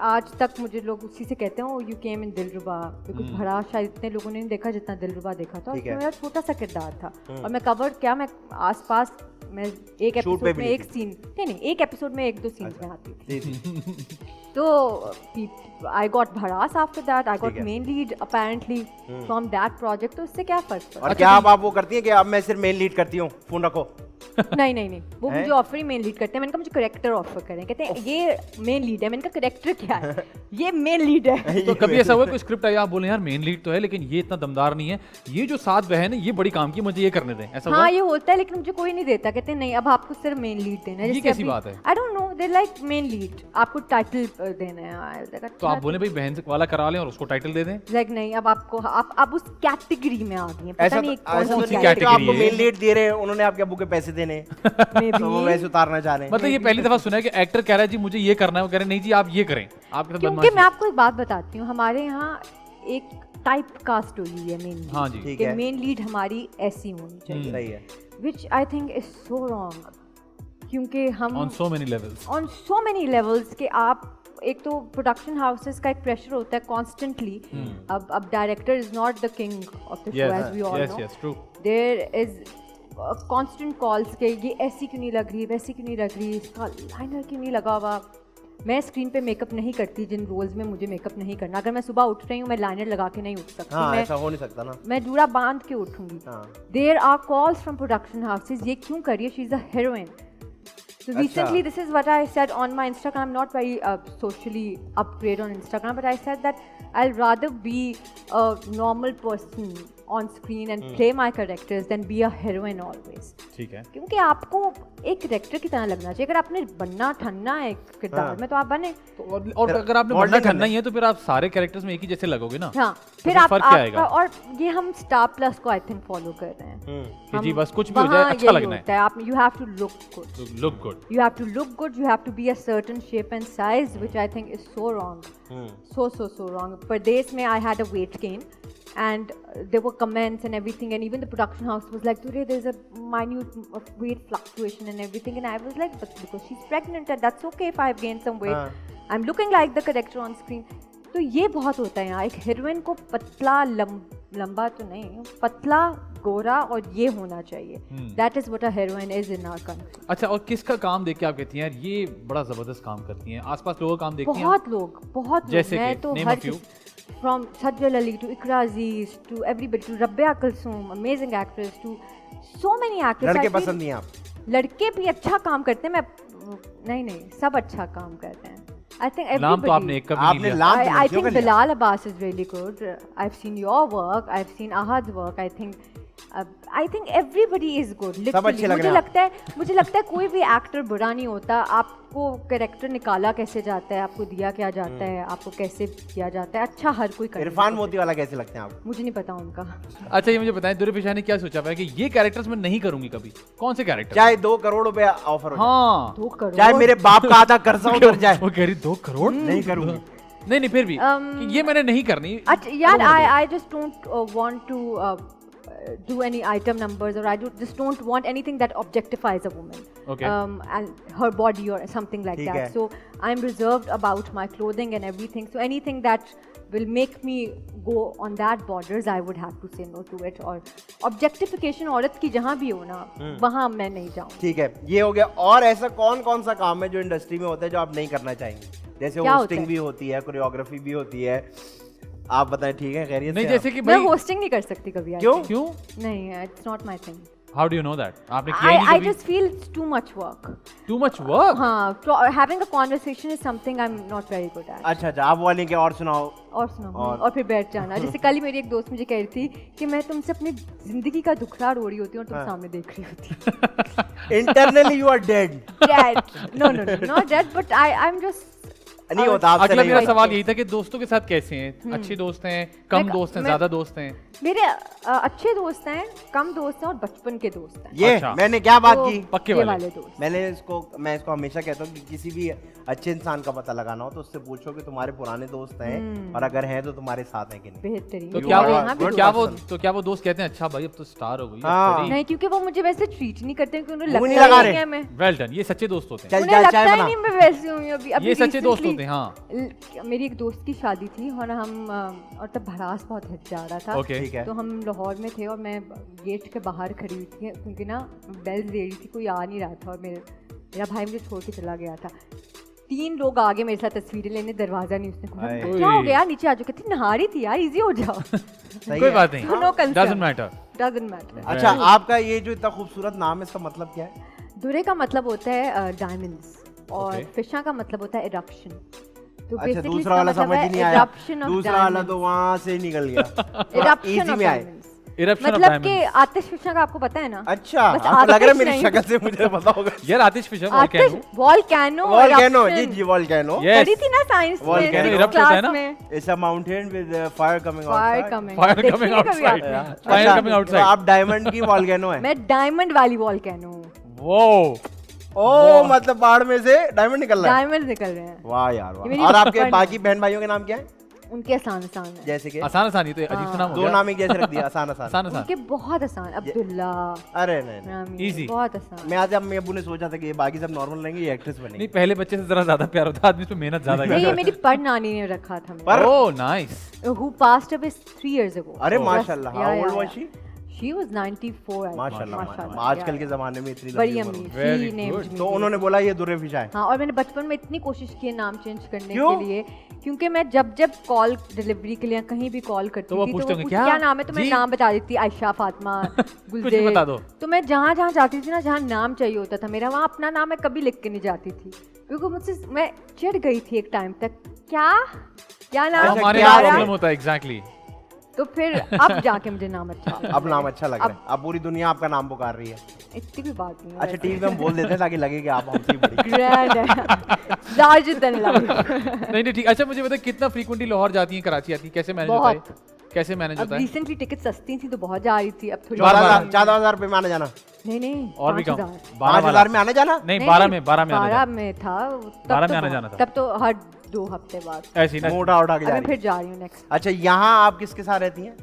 आज तक मुझे लोग उसी से कहते हैं you came in Dillruba, because भड़ा शायद इतने लोगों ने नहीं देखा जितना दिलरुबा देखा था। ठीक है। उसमें मेरा छोटा सा किरदार था और मैं कवर क्या, मैं आसपास मैं एक पे एपिसोड भी में नहीं एक सीन नहीं, एक एपिसोड में 1-2 सीन्स में आती थी। जी जी। तो आई गॉट भड़ास आफ्टर दैट, आई गॉट ठीक है। Main lead apparently from that project. तो उससे क्या फर्क पड़ा? और क्या आप वो करती हैं कि अब मैं सिर्फ मेन लीड करती हूँ, फोन रखो? नहीं, वो मुझे ऑफर ही मेन लीड करते हैं। मैंने कहा मुझे करेक्टर ऑफर करें, कहते हैं ये मेन लीड है। मैंने कहा करेक्टर क्या है? ये मेन लीड है। तो कभी ऐसा हुआ कोई स्क्रिप्ट आई, आप बोले यार मेन लीड तो है लेकिन ये इतना दमदार नहीं है, ये जो सात बहन है ये बड़ी काम की, मुझे ये करने दें, ऐसा हुआ? हाँ, ये होता है, लेकिन मुझे कोई नहीं देता। कहते हैं नहीं, अब आपको सिर्फ मेन लीड देना है। ये कैसी बात है? I don't know, they like main lead, आपको टाइटल देना है। तो आप बोले भाई बहन से वाला करा लें और उसको टाइटल दे दें। लाइक नहीं, अब आपको आप उस कैटेगरी में आ गई हैं, पता ऐसा नहीं तो कौन ऐसा तो सी नहीं है कि category आपको है। मेन लीड दे रहे हैं, उन्होंने आपके अब्बू के पैसे देने हैं, तो वो वैसे उतारना चाह रहे हैं। मतलब ये पहली दफा सुना है कि एक्टर कह रहा है जी मुझे ये करना है, वो कह रहे हैं नहीं जी आप ये करें, आपके साथ क्योंकि बदमाशी। मैं आपको एक बात बताती हूँ, हमारे यहाँ एक टाइप कास्ट हुई है मेन हाँ जी। ठीक कि है। मेन लीड हमारी ऐसी होनी चाहिए, सही है। Which I think is so wrong. क्योंकि हम on so many levels. On so many levels के आप, एक तो प्रोडक्शन हाउसेस का एक प्रेशर होता है कॉन्स्टेंटली। अब director is not the king of the show, as we all know. Yes true. There is constant calls के ये ऐसी क्यों नहीं लग रही, वैसी क्यों नहीं लग रही, इसका लाइनर क्यों नहीं लगा हुआ। मैं स्क्रीन पे मेकअप नहीं करती जिन रोल्स में मुझे मेकअप नहीं करना। अगर मैं सुबह उठ रही हूँ, मैं लाइनर लगा के नहीं उठ सकती। हाँ, मैं ऐसा हो नहीं सकता ना। मैं जूड़ा बांध के उठूंगी। हाँ। There are calls from production houses, ये क्यों करिए, she is a heroine. So recently, this is what I said on my Instagram. I'm not very socially upgrade on Instagram, but I said that I'll rather be a normal person on screen and play my characters than be a heroine always. ठीक है। क्योंकि आपको एक character की तरह लगना चाहिए। अगर आपने बनना ठनना है एक किरदार में तो आप बने। तो और अगर आपने बनना ठनना ही है तो फिर आप सारे कैरेक्टर्स में एक ही जैसे लगोगे ना। हाँ, तो फिर आप फर्क क्या आएगा? और ये हम स्टार प्लस को आई थिंक फॉलो कर रहे हैं कि जी बस कुछ भी हो जाए अच्छा लगना है। आप you have to look good, look good, you have to look good, you have to be a certain shape and size, which I think is so wrong. So wrong. Pardes mein I had a weight gain and there were comments and everything, and even the production house was like, today there's a minute weight fluctuation and everything, and I was like, but because she's pregnant and that's okay if I've gained some weight. I'm looking like the character on screen. तो ये बहुत होता है यहाँ। एक heroine को पतला लंबा तो नहीं, पतला गोरा और ये होना चाहिए। That is what a heroine is in our country. अच्छा, और किसका काम देख के आप कहती हैं यार ये बड़ा जबरदस्त काम करती हैं? आसपास लोगों का काम देखती हैं? बहुत लोग जैसे मैं कि? तो Name her a few. from Sajjal Ali to Ikra Aziz to everybody to Rabia Kulsum, amazing actress, to so many actors. लड़के I feel पसंद नहीं हैं आप? लड़के भी अच्छा काम करते हैं। मैं नहीं सब अच्छा काम करते हैं। I think नाम तो आपने everybody. एक का भी नहीं आपने लिया। नाम तो I लड़कियों think का लिया। Bilal Abbas is really good. I've seen your work. I've seen Ahad's work. I think everybody is good. सब Literally. अच्छे लग रहे हैं मुझे लगता है कोई भी एक्टर बुरा नहीं होता। आपको कैरेक्टर निकाला कैसे जाता है, आपको दिया क्या जाता है, आपको कैसे किया जाता है, अच्छा हर कोई करता है। इरफान मोती वाला कैसे लगते हैं आपको? मुझे नहीं पता उनका। अच्छा, ये मुझे बताएं दुर्फिशा ने क्या सोचा हुआ है कि ये कैरेक्टर्स मैं नहीं करूंगी कभी? कौन से कैरेक्टर? चाहे 2 करोड़ रुपए ऑफर हो जाए, हाँ, 2 करोड़ चाहे मेरे बाप का आधा कर्जा उतर जाए, वो कह रही 2 करोड़ नहीं करूंगी। नहीं फिर भी कि ये मैंने नहीं करनी। अच्छा यार, I just don't want to do any item numbers, or I just don't want anything that objectifies a woman. Okay. And her body or something like ठीक है। that. So I'm reserved about my clothing and everything. So anything that will make me go on that borders, I would have to say no to it. और objectification औरत की जहाँ भी हो ना, वहाँ मैं नहीं जाऊँ। ठीक है, ये हो गया। और ऐसा कौन कौन सा काम है जो इंडस्ट्री में होता है जो आप नहीं करना चाहेंगे? जैसे क्या होता होस्टिंग है? भी होती है, कोरियोग्राफी भी होती है, आप बताएं। ठीक है, खैरियत नहीं से जैसे कि मैं भाई होस्टिंग नहीं कर सकती कभी। क्यों? क्यों? नहीं, it's not my thing. How do you know that? आपने किया ही I नहीं कभी? just feel it's too much work. Too much work? हाँ, so having a conversation is something I'm not very good at. अच्छा, आप वाली के और सुनाओ। और सुनो और फिर बैठ जाना। जैसे कल ही मेरी एक दोस्त मुझे कह रही थी कि मैं तुमसे अपनी जिंदगी का दुखड़ा रो रही होती हूँ और तुम सामने देख रही होती। Internally you are dead. Dead. No, not dead, but I'm just नहीं होता आपसे। अगला नहीं मेरा होता। सवाल यही था कि दोस्तों के साथ कैसे हैं? अच्छे दोस्त हैं, कम दोस्त हैं, ज्यादा दोस्त हैं? मेरे अच्छे दोस्त हैं, कम दोस्त हैं और बचपन के दोस्त हैं। ये अच्छा। मैंने क्या बात तो की? पक्के ये वाले। दोस्त। मैं इसको हमेशा कहता हूँ कि किसी भी अच्छे इंसान का पता लगाना हो तो उससे पूछो कि तुम्हारे पुराने दोस्त हैं, और अगर हैं तो तुम्हारे साथ हैं कि नहीं। बेहतरीन। तो You क्या are वो a यहाँ भी good दोस्त तो क्या वो दोस्त कहते हैं अच्छा भाई अब तो स्टार हो गई हाँ। नहीं, क्योंकि वो मुझे वैसे ट्रीट नहीं करते, क्योंकि उन्हें वो नहीं लगता लगा ही रहे। नहीं है मैं। वेल डन, ये सच्चे दोस्त होते हैं। चल उन्हें जा लगता चाय ही बना। नहीं मैं वैसी हूँ अभी। ये सच्चे दोस्त recently होते हैं। हाँ, मेरी एक दोस्त की शादी थी और हम और तब भड़ास बहुत हिट जा रहा था। ओके ठीक है। तो हम लाहौर में थे और मैं गेट के बाहर खड़ी हुई थी क्योंकि ना बेल दे रही थी, कोई आ नहीं रहा था और मेरा भाई मुझे छोड़ के चला गया था। 3 लोग आगे मेरे साथ तस्वीरें लेने, दरवाजा नहीं उसने खोला। आए। क्या हो गया? नीचे आ जाओ। कहती नहा रही थी यार, इजी हो जाओ। सही कोई है। बात नहीं, No concern. Doesn't matter. Doesn't matter. अच्छा, आपका ये जो इतना खूबसूरत नाम है इसका मतलब क्या है? दुरे का मतलब होता है डायमंड्स और Okay. फिशा का मतलब होता है इरप्शन। तो अच्छा, basically दूसरा वाला इसका समझ ही मतलब नहीं है आया। eruption of दूसरा वाला diamonds. तो वहां से निकल गया। Eruption Easy of में आए। diamonds. Eruption of मतलब diamonds. कि आतिश फिशा का आपको पता है ना? अच्छा, बस आपको लग रहा है आतिश मेरी नहीं। शक्ल से मुझे पता होगा। यार आतिश फिशर आतिश वॉल्केनो वॉल्केनो, जी जी, वॉल्केनो। पढ़ी थी ना साइंस में, Volcano. sixth Erupt होता है class ना? में। It's a mountain with fire coming fire outside. Coming. Fire देखी कमिंग है कभी आउटसाइड। आपने? Fire coming outside. आप डायमंड की वॉल्केनो है। मैं डायमंड वाली वॉल्केनो हूँ। वो ओ मतलब पहाड़ में से डायमंड निकल रहा है। डायमंड निकल रहे हैं। वाह यार ये मेरी वाह। और आपके बचपन बाकी बहन भाइयों के नाम क्या है? उनके आसान आसान है। जैसे कि आसान आसान, ये तो अजीब सा नाम हो 2 गया। नाम एक जैसे रख दिया, आसान आसान। आसान आसान। उनके बहुत आसान। अब्दुल्ला, अरे नहीं नहीं। रामी, Easy. बहुत आसान। मैं आज अम्मी अब्बू ने सोचा था कि ये बाकी सब नॉर्मल रहेंगे, ये एक्ट्रेस बनेंगी। नहीं, पहले बच्चे से जरा ज्यादा प्यार होता है, आदमी पे मेहनत ज्यादा नहीं, ये करता मेरी पर नानी ने रखा था मेरा। पर oh nice. Who passed away 3 years ago. अरे Just- माशाल्लाह, yeah, how yeah, old was yeah. She? She was 94. I think. माशाल्लाह। yeah, आजकल yeah. के जमाने में इतनी बड़ी लंबी अम्मी, उम्र। Very she named good. me. तो उन्होंने बोला ये दुर्रे फिशा है। हाँ, और मैंने बचपन में इतनी कोशिश की है नाम चेंज करने क्यों? के लिए, क्योंकि मैं जब कॉल डिलीवरी के लिए कहीं भी कॉल करती तो वो थी पूछते तो वो होंगे, क्या क्या? नाम है, तो मैं जी? नाम बता देती, आयशा, फातिमा, गुलजेर। बता दो। तो मैं जहाँ जाती थी ना, जहाँ नाम चाहिए होता था मेरा, वहाँ अपना नाम मैं कभी लिख के नहीं जाती थी, क्योंकि मुझसे मैं चिढ़ गई थी एक टाइम तक। क्या नाम? हमारे क्या यहाँ है? प्रॉब्लम होता है एग्जैक्टली। तो फिर अब जाके मुझे नाम अच्छा लगा। अब नाम अच्छा लग रहा है, अब पूरी दुनिया आपका नाम पुकार रही है। इतनी भी बात नहीं है। अच्छा टीवी में हम बोल देते हैं ताकि लगे कि आप हमसे बड़ी। ग्रैंड है, लार्जर देन लाइफ। नहीं नहीं ठीक। अच्छा मुझे बताइए कितना फ्रीक्वेंटली लाहौर जाती हैं, कराची आती हैं, कैसे मैनेज होता बहुत। है? कैसे मैनेज अब होता है? रिसेंटली टिकट सस्ती थी तो बहुत जा रही थी, अब थोड़ी 14,000 रुपए में आने जाना, नहीं और भी कम? 5,000। 5,000 में आने जाना। नहीं 12 में 12 में आना 12 जाना। में था, 12 में आना जाना था। तब तो हर 2 हफ्ते बाद। ऐसी ना मोटा उठा के अब जा मैं रही फिर है। जा रही हूँ नेक्स्ट। अच्छा यहाँ आप किसके साथ रहती हैं?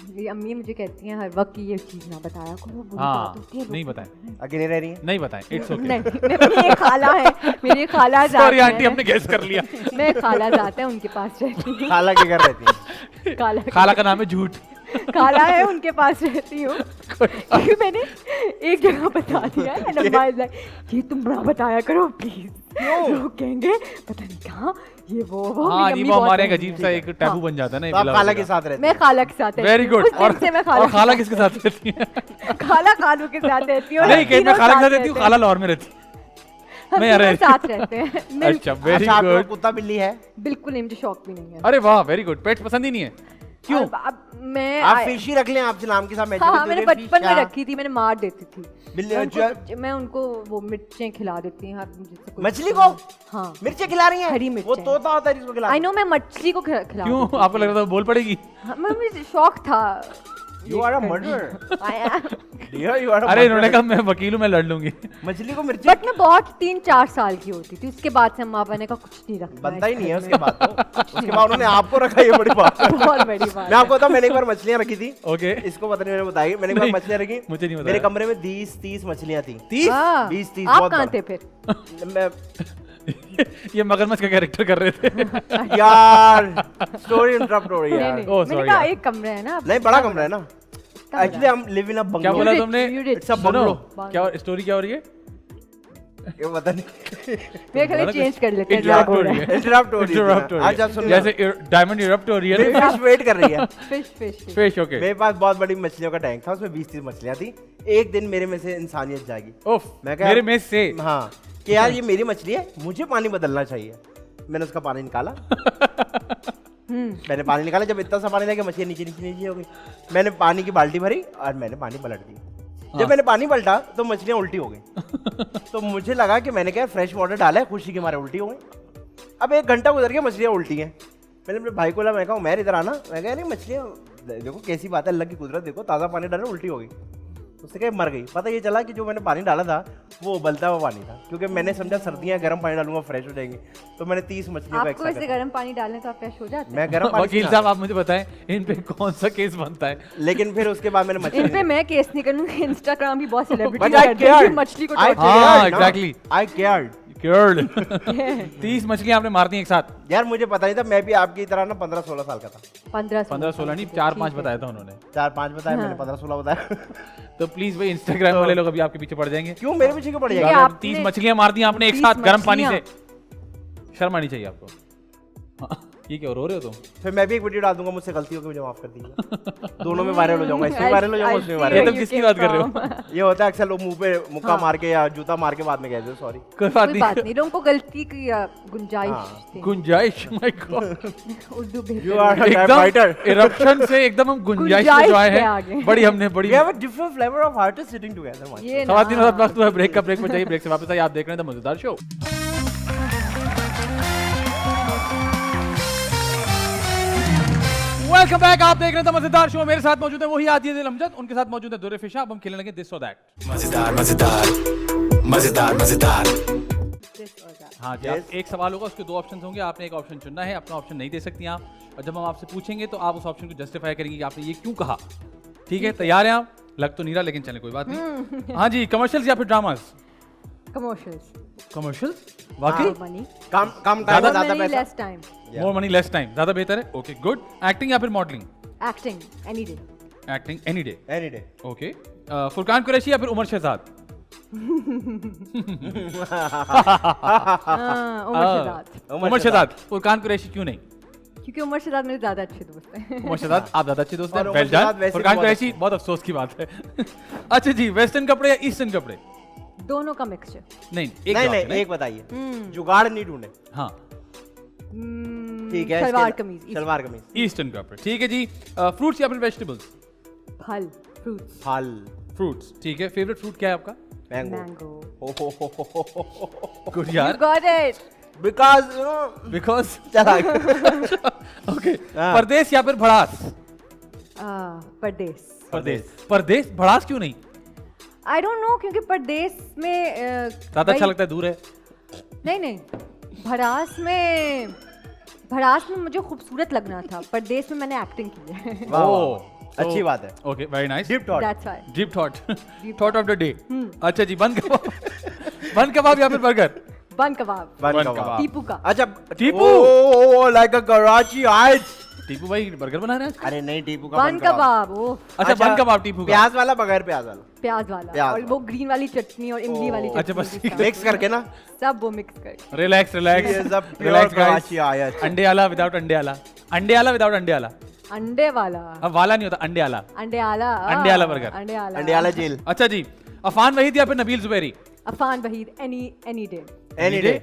मेरी अम्मी मुझे कहती हैं हर वक्त कि ये चीज ना बताया करो, बुरी हाँ बात होती है। नहीं बताएं, अकेले रह रही हैं? नहीं बताएं, इट्स ओके। नहीं, मेरी एक खाला है, मेरी खाला सॉरी जात आंटी, हमने गेस कर लिया। मैं खाला जाता है उनके पास रहती हूँ। खाला के घर रहती हैं? खाला का नाम है झूठ। खाला है उनके पास रहती हूँ। क्योंकि मैंने एक जगह बता दिया है, and अम्मा is like, ये तुम ना बताया करो प्लीज। लोग कहेंगे पता नहीं कहाँ ये वो हाँ मेरी जी, अम्मी वो बहुत हमारे एक रहती अजीब है। सा एक टैबू बन जाता है ना। तो आप खाला के साथ रहती मैं खाला के साथ वेरी गुड। उस दिन से मैं और खाला के किसके साथ रहती है? साथ- खाला खालू के साथ रहती हूँ। नहीं कहीं मैं खाला के साथ रहती हूँ, खाला लाहौर में रहती है। हम मैं तीनों अरे साथ रहते हैं। अच्छा वेरी अच्छा आपको गुड। कुत्ता बिल्ली है? बिल्कुल नहीं, मुझे शौक भी नहीं है। अरे वाह वेरी गुड। पेट्स पसंद ही नहीं है? क्यों? अब मैं आप फिश ही रख लें आपसे नाम के साथ मैच। हाँ मैंने बचपन में रखी थी, मैंने मार देती थी। बिल्ली मैं उनको वो मिर्चें खिला देती हूँ। मछली को हाँ मिर्ची खिला रही हैं? हरी वो मिर्चें। तोता होता है जिसको खिला। आई नो, मैं मछली को खिला क्यों देती आपको लग रहा था वो बोल पड़ेगी? हाँ, मुझे शौक था। You are a murderer. आया। डियर यू आर अ अरे इन्होंने कहा मैं वकील हूँ, मैं लड़ लूंगी। मछली को मिर्ची बट मैं बहुत 3-4 साल की होती थी, उसके बाद से अम्मा ने कहा कुछ नहीं रखना बनता ही इस नहीं है घर उसके में। बाद तो। उसके बाद उन्होंने आपको रखा, ये बड़ी बात है। बहुत बड़ी बात मैं आपको बताऊं, मैंने एक बार मछलियां रखी थी। ओके इसको पता नहीं मैंने बताई, मैंने एक बार नहीं, मछलियां रखी। मुझे नहीं बताया। मेरे कमरे में 30 मछलियां थी। 30? वाह, 20-30 आप बहुत कहाँ बड़ा। थे फिर? मैं ये मगरमच्छ का कैरेक्टर कर रहे थे। यार स्टोरी इंटरप्ट हो रही है नहीं यार। नहीं, Oh, मैंने sorry कहा यार। एक कमरा है ना। नहीं बड़ा कमरा है ना। एक्चुअली हम लिव इन अ क्या बंगलो। बोला rich, तुमने? you rich. इट्स अ सुनो बंगलो। क्या स्टोरी क्या हो रही है? ये पता नहीं। मैं खाली चेंज कर लेते हैं। इंटरप्ट हो हो रही है। इंटरप्ट हो रही इंटरप्ट हो है। रही अच्छा है। सुनो, जैसे डायमंड इरप्ट हो रही है ना। फिश वेट कर रही है। Fish fish okay. मेरे पास बहुत बड़ी मछलियों का टैंक था, उसमें 20-30 मछलियां थी। एक दिन मेरे में से इंसानियत जागी। उफ मैं कहा- मेरे में से हाँ कि यार ये मेरी मछली है, मुझे पानी बदलना चाहिए। मैंने उसका पानी निकाला। मैंने पानी निकाला, जब इतना सा पानी लगा मछली नीचे नीचे नीचे हो गई। मैंने पानी की बाल्टी भरी और मैंने पानी पलट दी। जब मैंने पानी पलटा तो मछलियां उल्टी हो गई। तो मुझे लगा कि मैंने क्या फ्रेश वाटर डाला है, खुशी के मारे उल्टी हो गई। अब 1 घंटा गुजर गया, मछलियां उल्टी हैं। मैंने अपने भाई को बोला, मैं कहा उमैर इधर आना। मैं कहा नहीं मछलियां देखो कैसी बात है, अल्लाह की कुदरत देखो, ताज़ा पानी डाला उल्टी हो गई। उससे क्या मर गई। पता ये चला कि जो मैंने पानी डाला था वो उबलता हुआ पानी था, क्योंकि मैंने समझा सर्दियां गर्म पानी डालूंगा फ्रेश हो जाएंगी। तो मैंने 30 मछलियों का आपको एक्स्ट्रा इसे गर्म पानी डालने का फ्रेश हो जाता है? मैं गर्म पानी वकील से साहब आप मुझे बताएं इन पे कौन सा केस बनता है? नहाता। लेकिन फिर उसके बाद मैंने इन पे मछली मैं केस नहीं करूंगी, इंस्टाग्राम भी बहुत सेलिब्रिटी But I कर देंगे cared. मछली को I torture हाँ, cared, exactly. I cared. Cured. 30 मछलियां आपने मार दी एक साथ? यार मुझे पता नहीं था, मैं भी आपकी तरह ना 15-16 साल का था। 15-16 नहीं 4-5 बताया था उन्होंने। 4-5 बताया हाँ। मैंने, 15-16 बताया। तो प्लीज भाई इंस्टाग्राम वाले लोग अभी आपके पीछे पड़ जाएंगे। क्यों मेरे पीछे क्यों पड़ ये जाएगा? आप- 30 आपने- मछलियां मार दी आपने एक 30 साथ गर्म पानी से। मछलियां। शर्म आनी चाहिए आपको। हाँ, ये क्या रो रहे हो तुम? फिर मैं भी एक वीडियो डाल दूंगा, मुझसे गलती हो गई मुझे माफ कर दीजिए। दोनों में वायरल हो जाऊंगा, इसमें वायरल हो जाऊंगा, उसमें ये वायरल। तुम किसकी बात कर रहे हो? ये होता है अक्सर लोग मुंह पे मुक्का मार के या जूता मार के बाद में कहते हैं सॉरी। कोई बात कोई बात नहीं। नहीं, लोगों को गलती की गुंजाइश हाँ। थी। गुंजाइश माय गॉड। उर्दू You बेहतर are a एकदम fighter. इरप्शन से एकदम हम गुंजाइश गुंजाइश में जो आए पे हैं आगे। बड़ी हमने बड़ी We have a different flavor of artists sitting together. man. ये सवातीन ना। और वक्त हुआ ब्रेक का। ब्रेक में जाइए, ब्रेक से वापस आइए। आप देख रहे हैं द मजेदार शो। Welcome back. आप देख रहे हैं द मजेदार शो। मेरे साथ मौजूद है वही आदिल अमजद, उनके साथ मौजूद है दुर्रे फिशा। अब हम खेलने लगे दिस और दैट। मजेदार मजेदार मजेदार मजेदार। हाँ जी, आप एक सवाल होगा, उसके 2 ऑप्शन होंगे। आपने एक ऑप्शन चुनना है, अपना ऑप्शन नहीं दे सकती आप। और जब हम आपसे पूछेंगे तो आप उस ऑप्शन को जस्टिफाई करेंगे कि आपने ये क्यों कहा। ठीक है, तैयार हैं आप? लग तो नहीं रहा, लेकिन चले कोई बात नहीं। हाँ जी, कमर्शियल्स या फिर ड्रामास? कमर्शियल्स। कमर्शियल्स वाकई? मनी, कम कम टाइम में ज्यादा मनी, पैसा। Less time. More money less time, ज्यादा बेहतर है। Okay good. एक्टिंग या फिर modelling? Acting any day. Acting any day. Any day. Okay. Furqan Qureshi या फिर उमर शहजाद? उमर शहजाद। उमर शहजाद। फुरकान कुरैशी क्यों नहीं? क्योंकि उमर शहजाद मेरे ज्यादा अच्छे दोस्त हैं। उमर शहजाद आप ज्यादा अच्छे दोस्त हैं। और उमर वेल शहजाद डन। वैसे भी फुरकान बहुत कुरैशी अच्छे। बहुत अफसोस की बात है। अच्छा जी, वेस्टर्न कपड़े या ईस्टर्न कपड़े? दोनों का मिक्सचर। नहीं, एक नहीं जवाब नहीं है। एक बताइए, जुगाड़ नहीं ढूंढे। हाँ, ठीक है सलवार इसके- कमीज सलवार कमीज ईस्टर्न कपड़े, ठीक है जी। फ्रूट्स या फिर वेजिटेबल्स? फल फ्रूट्स फल फ्रूट्स, ठीक है। फेवरेट फ्रूट क्या है आपका? मैंगो मैंगो गुड यू यार, got it because you know because चला ओके। हाँ। परदेश या फिर भड़ास? परदेश परदेश। परदेश, भड़ास क्यों नहीं? आई डोंट नो क्योंकि परदेश में ज्यादा अच्छा भाई- लगता है, दूर है। नहीं भड़ास में मुझे खूबसूरत लगना था, परदेश में मैंने एक्टिंग की है वाह, वाह। Oh, अच्छी बात है। Okay, very nice. Deep thought that's why deep thought, thought of the day. अच्छा जी, बन कबाब बन कबाब या फिर बर्गर? बन कबाब बन बन कबाब। कबाब। टीपू का अच्छा Tipu? Oh like a Karachi ice. Tipu भाई बर्गर बना रहे हैं? अरे नहीं टीपू का बन कबाब ओ अच्छा, बन कबाब टीपू का। प्याज वाला बगैर प्याज वाला प्याज वाला प्याज और वाला। वो ग्रीन वाली चटनी और इमली वाली चटनी अच्छा, बस के साथ। मिक्स करके ना सब वो मिक्स करके रिलैक्स, रिलैक्स, ये सब pure relax Karachi guys. Ice. अंडे वाला विदाउट अंडे वाला, अंडे वाला विदाउट अंडे वाला। अंडे वाला अब वाला नहीं होता, अंडे वाला। अंडे आला अंडे आला बर्गर। अंडे आला अंडे वाला जेल अच्छा जी, अफान वहीद या फिर Nabeel Zubairi? Affan Waheed any day any day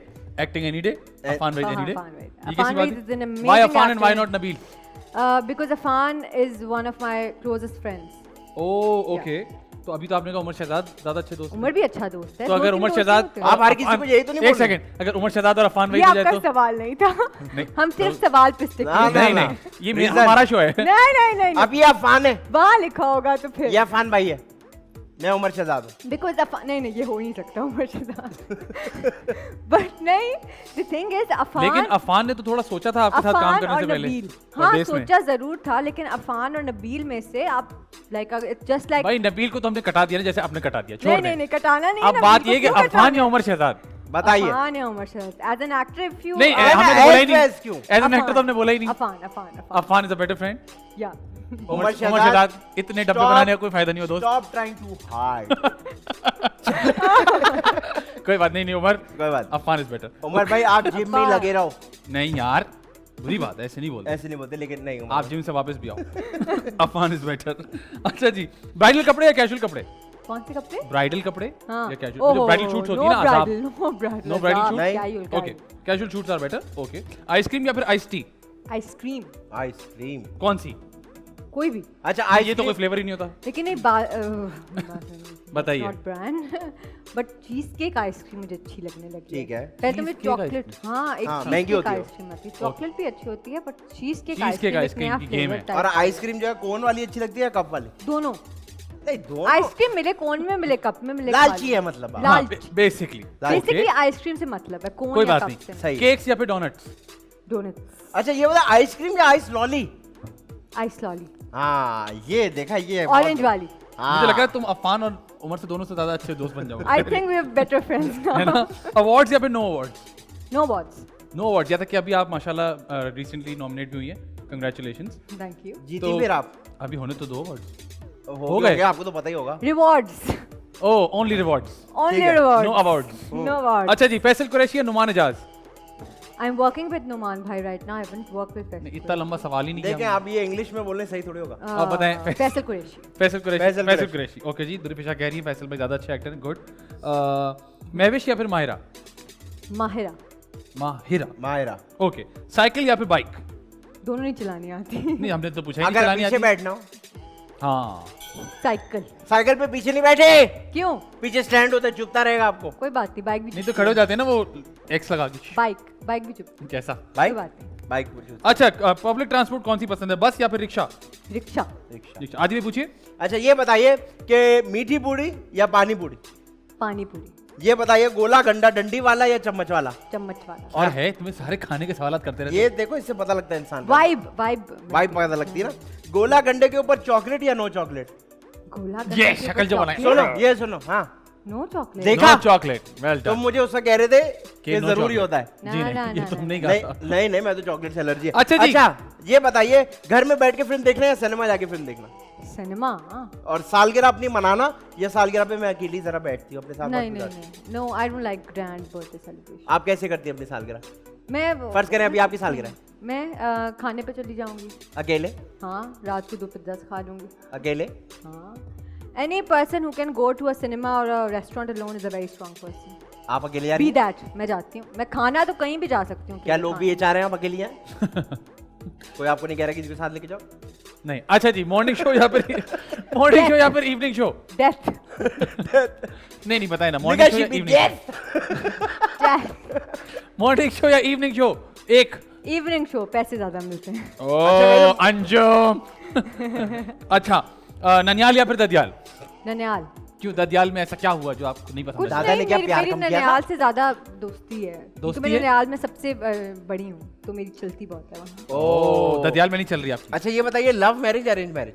acting any day. Affan Waheed any day. Affan Waheed. ये अफान कैसी वहीद बात is an है? amazing Why Affan and why actor. not Nabeel? Because Affan is one of my closest friends oh okay, तो अभी तो आपने कहा उमर शहजाद ज्यादा अच्छे दोस्त हैं। उमर भी अच्छा दोस्त है तो अगर दो-तीन उमर दोस्त शहजाद होते हैं। आप हर किसी को यही तो नहीं एक बोल रहे। सेकंड, अगर उमर शहजाद और अफान ये वहीद हो आपका जाए तो सवाल नहीं था नहीं, हम सिर्फ सवाल पे स्टिक ना, नहीं ना। नहीं, ये Reason. हमारा शो है। नहीं अब ये अफान है, वहाँ लिखा होगा तो फिर ये अफान भाई है, मैं उमर शहजाद हूँ। बिकॉज अफान नहीं ये हो ही नहीं सकता उमर शहजाद बट नहीं द थिंग इज अफान लेकिन अफान ने तो थोड़ा सोचा था आपके साथ काम अफान करने और से पहले नबील हाँ परदेश में। सोचा जरूर था लेकिन अफान और नबील में से आप लाइक जस्ट लाइक भाई नबील को तो हमने कटा दिया ना, जैसे आपने कटा दिया, छोड़ नहीं दें। नहीं नहीं कटाना नहीं अब है, बात नबील ये को कि क्यों अफान या कटाना? उमर शहजाद? बताइए अफान या Umar Shahzad as an actor if you नहीं, अरे हमने ना, बोला ही नहीं। ऐस क्यों? एज एन एक्टर तो हमने बोला ही नहीं। Affan Affan Affan Affan is a better friend. या उमर शहजाद इतने डब्बे Stop. बनाने का कोई फायदा नहीं हो दोस्त। Stop trying to hide. कोई बात नहीं उमर, कोई बात अफान इज बेटर। उमर भाई आप जिम में ही लगे रहो। नहीं यार, बुरी बात है, ऐसे नहीं बोलते। ऐसे नहीं बोलते लेकिन नहीं उमर आप जिम से वापस भी आओ। Affan is better. अच्छा जी, ब्राइडल कपड़े या कैजुअल कपड़े? कौन से कपड़े ब्राइडल कपड़े हाँ या कैजुअल? जो ब्राइडल शूट्स होती है ना, आजाब। No bridal No bridal shoot? नहीं। Okay, casual shoots are better. Okay, ice cream या फिर आइस टी? Ice cream ice cream. कौन सी? कोई भी अच्छा ये तो कोई फ्लेवर ही नहीं होता। लेकिन एक बताइए। Not brand but cheese cake ice cream मुझे अच्छी लगने लगी ठीक है। पहले तो मैं Cheesecake चॉकलेट हाँ एक हाँ, चीज महंगी केक होती है। आइसक्रीम आती है चॉकलेट भी अच्छी होती है but cheese cake Cheesecake ice cream ice cream की game है। और आइसक्रीम जो है कोन वाली अच्छी लगती है या कप वाली? दोनों नहीं दोनों आइसक्रीम मिले कोन में मिले कप में मिले लालची है मतलब आप। लाल बेसिकली। बेसिकली आइसक्रीम से मतलब है कोन कोई या बात कप नहीं। से सही। केक्स या फिर डोनट्स? डोनट्स अच्छा ये बता आइसक्रीम या आइस लॉली? आइस लॉली हाँ ये देखा ये ऑरेंज वाली मुझे लग रहा है तुम अफान और उमर से दोनों से ज्यादा अच्छे दोस्त बन जाओगे। I think we have better friends है नाउ ना? अवार्ड्स या फिर no awards? No bots no awards, या तक कि अभी आप माशाल्लाह रिसेंटली नॉमिनेट भी हुई हैं, कंग्रेचुलेशंस। थैंक यू जीती फिर आप अभी होने तो दो अवार्ड्स। हो गए? गए आपको तो पता ही होगा। Rewards oh, only rewards, only है। Rewards no awards. No awards अच्छा जी, फैसल कुरैशी या Numan Ejaz? I am working with Numan भाई right now I haven't work with नहीं, इतना लंबा सवाल ही नहीं देखें किया। आप ये इंग्लिश में बोलने सही थोड़ी होगा। आप बताएं। फैसल कुरैशी फैसल कुरैशी। फैसल फैसल कुरैशी। कुरैशी, ओके जी। दुर्पिशा कह रही है फैसल भाई ज्यादा अच्छे एक्टर हैं, गुड। महविश या फिर माहिरा? माहिरा माहिरा, मायरा ओके। साइकिल या फिर बाइक? दोनों नहीं चलानी आती नहीं, हमने तो पूछा ही नहीं, अगर चलानी पीछे आती? बैठना हो हाँ, साइकिल साइकिल पे पीछे नहीं बैठे, क्यों पीछे स्टैंड होता है चुपता रहेगा आपको। कोई बात नहीं बाइक भी नहीं तो खड़े हो जाते हैं ना वो एक्स लगा के। बाइक भी चुप कैसा? बाइक कोई बात नहीं बाइक पूछो। अच्छा, पब्लिक ट्रांसपोर्ट कौन सी पसंद है, बस या फिर रिक्शा? Rickshaw rickshaw. आदि भी पूछिए। अच्छा ये बताइए कि मीठी पूड़ी या पानी पूड़ी? पानी पूरी ये बताइए गोला गंडा डंडी वाला या चम्मच वाला? चम्मच वाला और है, तुम्हें सारे खाने के सवाल करते रहते ये देखो इससे पता लगता है इंसान का। वाइब वाइब पता लगती है ना। गोला गंडे के ऊपर चॉकलेट या नो चॉकलेट? गोला ये शक्ल जो बनाई। सुनो ये सुनो हाँ नो चॉकलेट देखा? चॉकलेट, वेल तुम डन। मुझे उसका कह रहे थे कि no जरूरी chocolate। होता है। जी ना, नहीं, ना, ये ना, तुम ना। नहीं नहीं कहा। नहीं नहीं मैं तो चॉकलेट से एलर्जी है। अच्छा जी। ये बताइए घर में बैठ के फिल्म देखना या सिनेमा जाके फिल्म देखना? सिनेमा और सालगिरह अपनी मनाना या सालगिरह पे मैं अकेली जरा बैठती हूँ अपने साथ नहीं बात नहीं गुजार। नहीं no I don't like grand birthday celebration आप कैसे करती हैं अपनी सालगिरह? मैं फर्ज करें अभी आपकी सालगिरह है। मैं खाने पे चली जाऊंगी अकेले? हाँ रात को 2:10 खा लूंगी अकेले? हाँ any person who can go to a cinema और a restaurant alone is a very strong person आप अकेले जा बी रही हैं? दैट, मैं जाती हूँ। मैं खाना तो कहीं भी जा सकती हूँ। क्या लोग भी ये चाह रहे हैं आप अकेली हैं? कोई आपको नहीं कह रहा किसी के साथ लेके जाओ? नहीं, अच्छा जी, मॉर्निंग शो या फिर मॉर्निंग शो या फिर इवनिंग शो? डेथ। नहीं बताए ना, मॉर्निंग शो या इवनिंग मॉर्निंग शो या इवनिंग शो? एक इवनिंग शो, पैसे ज्यादा मिलते हैं। ओ अंजुम। अच्छा, ननियाल या फिर ददियाल? ननियाल। क्यों ददियाल में ऐसा क्या हुआ जो आपको नहीं पसंद कुछ है? दादा ने नहीं, क्या मेरी प्यार मेरी कम किया था? ननियाल से ज्यादा दोस्ती है, क्योंकि दोस्ती मैं है? ननियाल में सबसे बड़ी हूँ, तो मेरी चलती बहुत है वहाँ। ओ ददियाल में नहीं चल रही आपकी? अच्छा ये बताइए, love marriage arrange marriage?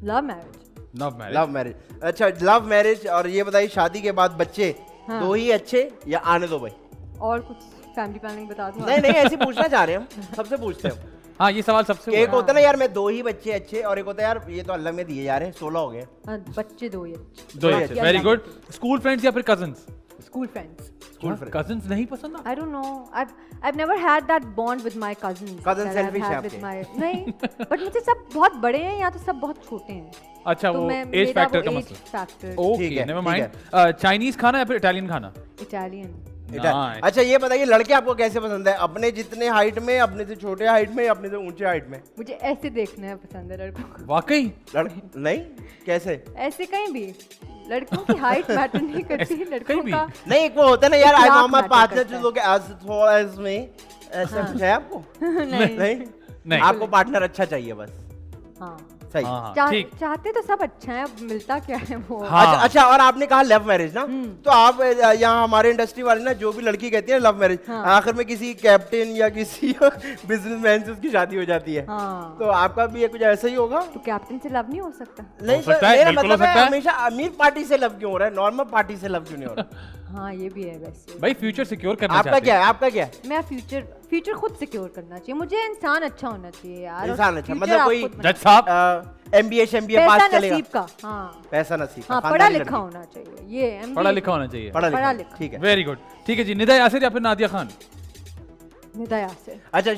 Love marriage. Love marriage. Love marriage. अच्छा लव मैरिज। और ये बताइए, शादी के बाद बच्चे हाँ। दो ही अच्छे या आने दो भाई? और कुछ फैमिली प्लानिंग बता दूँ? नहीं ऐसे पूछना चाह रहे हैं हम, सबसे पूछते हैं हम। हाँ ये सवाल सबसे एक होता है ना यार, मैं दो ही बच्चे अच्छे, और एक होता है यार ये तो अल्लाह में दिए जा रहे हैं, 16 हो गए। बच्चे दो ही। दो ही ही, वेरी गुड। स्कूल फ्रेंड्स या फिर cousins? School friends. School friend. Cousins नहीं पसंद आपको? I don't know. I've never had that bond with my cousins. Cousin that I've selfish had है with आपके? my नहीं, but मुझे सब बहुत बड़े हैं या तो सब बहुत छोटे हैं। अच्छा तो वो मैं एज मेरा फैक्टर वो का age मसला। factor, ठीक ओके है, नेवर ठीक माइंड। चाइनीज खाना या फिर इटालियन खाना? Italian. Nice. अच्छा ये बताइए, लड़के आपको कैसे पसंद है? अपने जितने हाइट में, अपने से छोटे हाइट में, या अपने से ऊंचे हाइट में? मुझे ऐसे देखना पसंद है लड़कों को। वाकई? नहीं कैसे? ऐसे कहीं भी लड़कों की हाइट मैटर नहीं करती, लड़कों भी? का नहीं एक वो होता है ना यार, आई Class मामा matter पार्टनर करता है। जो लोग एज थोड़ा एज में ऐसा कुछ है आपको? नहीं नहीं। आपको पार्टनर अच्छा चाहिए बस। हाँ। सही। हाँ ठीक। चाहते तो सब अच्छा है, अब मिलता क्या है वो। हाँ। अच्छा और आपने कहा लव मैरिज ना, तो आप यहाँ हमारे इंडस्ट्री वाले ना जो भी लड़की कहती है लव मैरिज, हाँ। आखिर में किसी कैप्टन या किसी बिजनेसमैन से उसकी शादी हो जाती है। हाँ। तो आपका भी ये कुछ ऐसा ही होगा? तो कैप्टन से लव नहीं हो सकता? नहीं सकता है, मेरा बिल्कुल हो मतलब है सकता है। हमेशा अमीर पार्टी से लव क्यों हो रहा है, नॉर्मल पार्टी से लव क्यों नहीं हो रहा? हाँ ये भी है वैसे। भाई फ्यूचर सिक्योर करना आपका चाहते क्या है? आपका क्या है? मैं फ्यूचर खुद सिक्योर करना चाहिए, मुझे इंसान अच्छा होना चाहिए यार। और इंसान अच्छा, future मतलब आप कोई खुद बना- जज साहब एमबीए पैसा पास चलेगा? नसीब का। हाँ पैसा नसीब का, हाँ, पढ़ा खानदानी लिखा लड़की। होना चाहिए ये MBA पढ़ा लिखा होना चाहिए। पढ़ा पढ़ा लिखा लिखा। ठीक है। Very good. ठीक है जी, निदा यासिर या फिर नादिया खान? निदा यासिर। अच्छा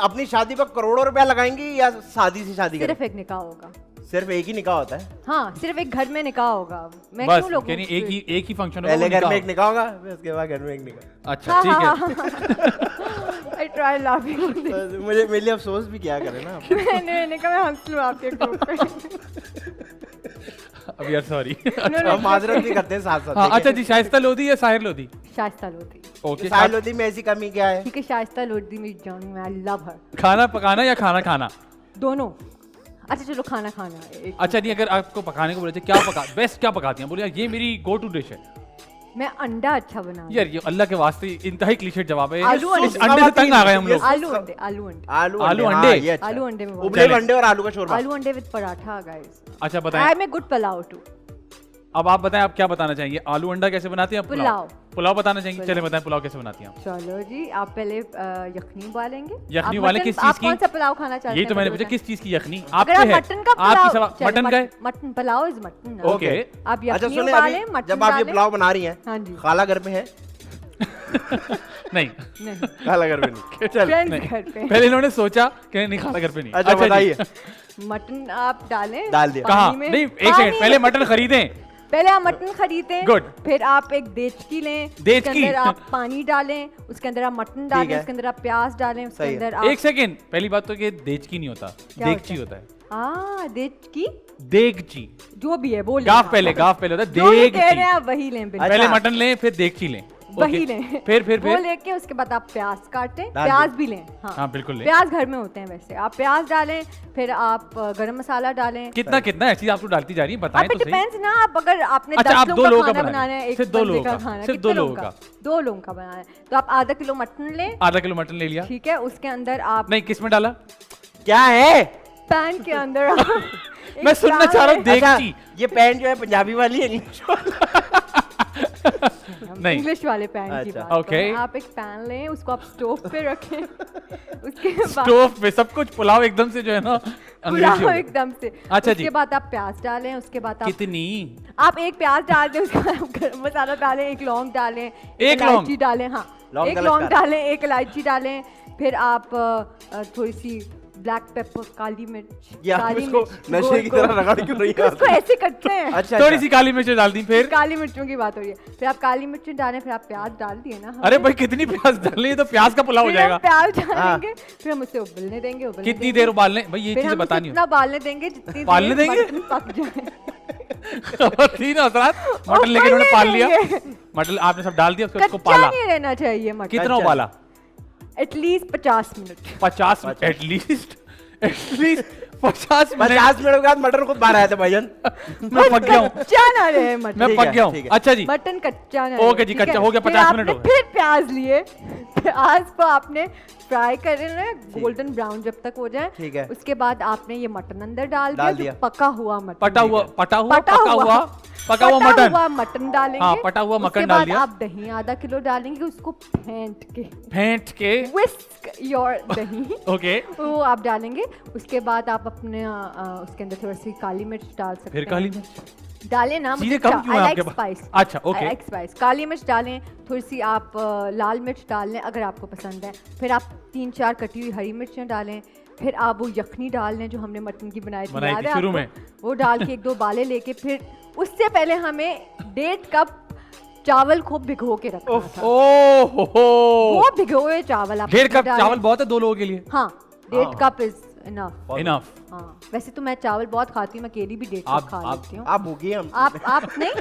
अपनी शादी पर करोड़ों रुपया लगाएंगी या शादी से शादी सिर्फ करेंगी? एक निकाह होगा। सिर्फ एक ही निकाह होता है? हाँ सिर्फ एक घर में निकाह होगा। मैं बस क्यों लोगों यानी एक ही फंक्शन होगा, पहले वो घर निकाह में एक होगा। निकाह होगा, फिर उसके बाद घर में एक निकाह। अच्छा ठीक है। I try laughing. तो मुझे मेरे लिए अफसोस भी क्या करे ना आप। मैंने कहा मैं हंस लूं आपके जोक पे। अब यार सॉरी। हम माजरत भी करते हैं साथ साथ। हाँ अच्छा जी, शाइस्ता लोधी या साहिर लोधी? शाइस्ता लोधी। ओके। साहिल लोधी में ऐसी कमी क्या है? ठीक है, शाइस्ता लोधी मेरी जान में, आई लव हर। खाना पकाना या खाना खाना? दोनों। अच्छा चलो खाना खाना एक। अच्छा नहीं, अगर आपको पकाने को बोले तो क्या पका बेस्ट क्या पकाती हैं? बोले यार ये मेरी गो टू डिश है। मैं अंडा अच्छा बना। यार ये अल्लाह के वास्ते इंतहाई क्लीशेड जवाब है। आलू इस अंडे। अंडे से तंग आ गए हम लोग। आलू अंडे। आलू आलू हाँ, अंडे। ये अच्छा। आलू अंडे में बहुत- उबले चले। अंडे और आलू का शोरबा। आलू अंडे विद पराठा गाइस। अच्छा बताएं, I am a good pulao too. अब आप बताएं आप क्या बताना चाहेंगे? आलू अंडा कैसे बनाती हैं? आप पुलाव। पुलाव बताना चाहेंगे? चले बताएं पुलाव कैसे बनाती हैं आप? चलो जी, आप पहले यखनी उबालेंगे। यखनी आप उबालें मटन- किस चीज़ आप की? कौन सा पुलाव खाना चाहते हैं? यही तो मैंने मुझे पूछा, बताएं। किस चीज की यखनी? अगर आपके आप है मटन का आपकी पुलाव, सवाल चलो, मटन का है? Mutton pulao is mutton. Okay. आप अच्छा यखनी सुने, उबालें, अभी मटन जब आप ये डालें। पुलाव बना रही हैं, हाँ जी। खाला घर पे है? नहीं नहीं, खाला घर पे नहीं। चल फ्रेंड्स नहीं। घर पे। पहले इन्होंने सोचा कि नहीं खाना घर पे नहीं। अच्छा जी। बताइए। मटन आप डालें। डाल दिया। कहाँ? पानी में। नहीं एक पानी सेकंड, में। पहले मटन खरीदें। पहले आप मटन खरीदें। Good. फिर आप एक देचकी लें। देचकी? उसके अंदर आप पानी डालें, उसके अंदर आप मटन डालें, है। उसके अंदर आप प्याज डालें, उसके सही है। अंदर आप एक सेकंड, पहली बात तो कि देचकी नहीं होता, क्या देगची होता होता है। देचकी देगची। जो भी है वो लें गाफ आप। पहले होता है जो भी कह रहे हैं देगची। आप वही लें बिल्कुल। पहले अच्छा। मटन लें फिर देगची लें। वही ओके। लें। फिर वो लेके उसके बाद आप प्याज काटें, डाल प्याज दो। भी लें। हाँ बिल्कुल लें। प्याज घर में होते हैं वैसे। आप प्याज डालें, फिर आप गरम मसाला डालें। कितना कितना ऐसी आप तो डालती जा रही हैं, बताएं अब तो सही। डिपेंड्स ना, आप अगर आपने अच्छा, 10 आप लोगों दो का लोगों का खाना बना बनाना रहे है, हैं। एक सिर्फ दो बंदे लोगों का का, खाना है, सिर्फ कितने दो लोगों का? 2 लोगों का बनाना है, तो आप आधा किलो मटन लें। आधा किलो मटन ले लिया। ठीक है, उसके अंदर आप नहीं किस में डाला? क्या है? पैन के अंदर आप एक मैं सुनना प्याज चाह रहा हूँ लें। देगची। ये पैन जो है पंजाबी वाली है इंग्लिश वाला? नहीं। इंग्लिश वाले पैन की अच्छा। बात कर ओके। रहे हैं। आप एक पैन लें, उसको आप स्टोव पे रखें। उसके बाद स्टोव पे सब कुछ पुलाव एकदम से जो है ना अंग्रेजी हो पुलाव गया। एकदम से। अच्छा जी। उसके बाद आप प्याज डालें, उसके बाद आप कितनी? आप एक प्याज डाल दें, उसके बाद आप गरम मसाला डालें, एक लौंग डालें, एक लौंग? इलायची डालें। हाँ, लौंग एक का लौंग लश्कर। डालें, एक इलायची डालें। फिर आप थोड़ी सी ब्लैक पेपर, काली मिर्च, ये आप काली इसको मिर्च, नशे गोल की तरह गोल। रगड़ क्यों रही है? उसको ऐसे करते हैं। अच्छा थोड़ी अच्छा। सी काली मिर्च डाल दी, फिर काली मिर्चों की बात हो रही है, फिर आप काली मिर्च डालें, फिर आप प्याज डाल दिए ना, अरे भाई कितनी प्याज डालनी है, तो प्याज का पुलाव हो फिर हम जाएगा। प्याज डालेंगे, फिर हम उसे उबलने देंगे, उबलने कितनी देंगे। देर उबालने भाई, ये फिर चीजें हम उसे बतानी इतना उबालने देंगे जितनी पालने देर देंगे? मटन पक जाए। हो। तीन हजरात मटन लेके उन्होंने पाल लिया, मटन आपने सब डाल दिया, उसको कच्चा पाला। नहीं रहना चाहिए मटन, कितना उबाला? At least 50 minute. 50 at least 50 minute. 50 minute के बाद मटन खुद बाहर आए थे भाईजान। मैं पक गया हूँ, कच्चा ना रहे मटन, मैं ठीक पक है, गया हूँ। ठीक है। अच्छा जी, मटन कच्चा ना ओके रहे, जी, ठीक कच्चा है? हो गया, फिर 50 आपने मिनट हो गए। फिर प्याज लिए, प्याज को आपने फ्राई कर रहे हैं गोल्डन ब्राउन जब तक हो जाए। ठीक है। उसके बाद आपने ये मटन अंदर डाल डाल दिया, दिया। जो पका हुआ मटन, पटा हुआ पटा मटन। हुआ मटन डालेंगे। हाँ, पटा हुआ उसके मटन डाल बाद दिया। आप दही आधा किलो डालेंगे, उसको फेंट के विस्क योर दही ओके, वो आप डालेंगे। उसके बाद आप अपने उसके अंदर थोड़ी सी काली मिर्च डाल सकते फिर हैं। काली मिर्च। डालें ना, चीज़ें कम क्यों हैं आपके पास? स्पाइस। अच्छा, okay. I like spice. काली मिर्च डालें, थोड़ी सी आप लाल मिर्च डाल लें अगर आपको पसंद है। फिर आप 3-4 कटी हुई हरी मिर्चें डालें। फिर आप वो यखनी डाल लें जो हमने मटन की बनाई थी, याद है शुरू आपको? में। वो डाल के 1-2 बाले लेके, फिर उससे पहले हमें 1.5 कप चावल को भिगो के रखना था। ओह वो भिगोए चावल आप 1.5 कप डालें। चावल बहुत है 2 लोगों के लिए। हाँ, 1.5 कप इज इनफ। इनफ। हाँ, वैसे तो मैं चावल बहुत खाती हूँ, मैं अकेली भी 1.5 कप आप- खा आप- लेती हूँ। आप भूखी हैं हम। आप नहीं?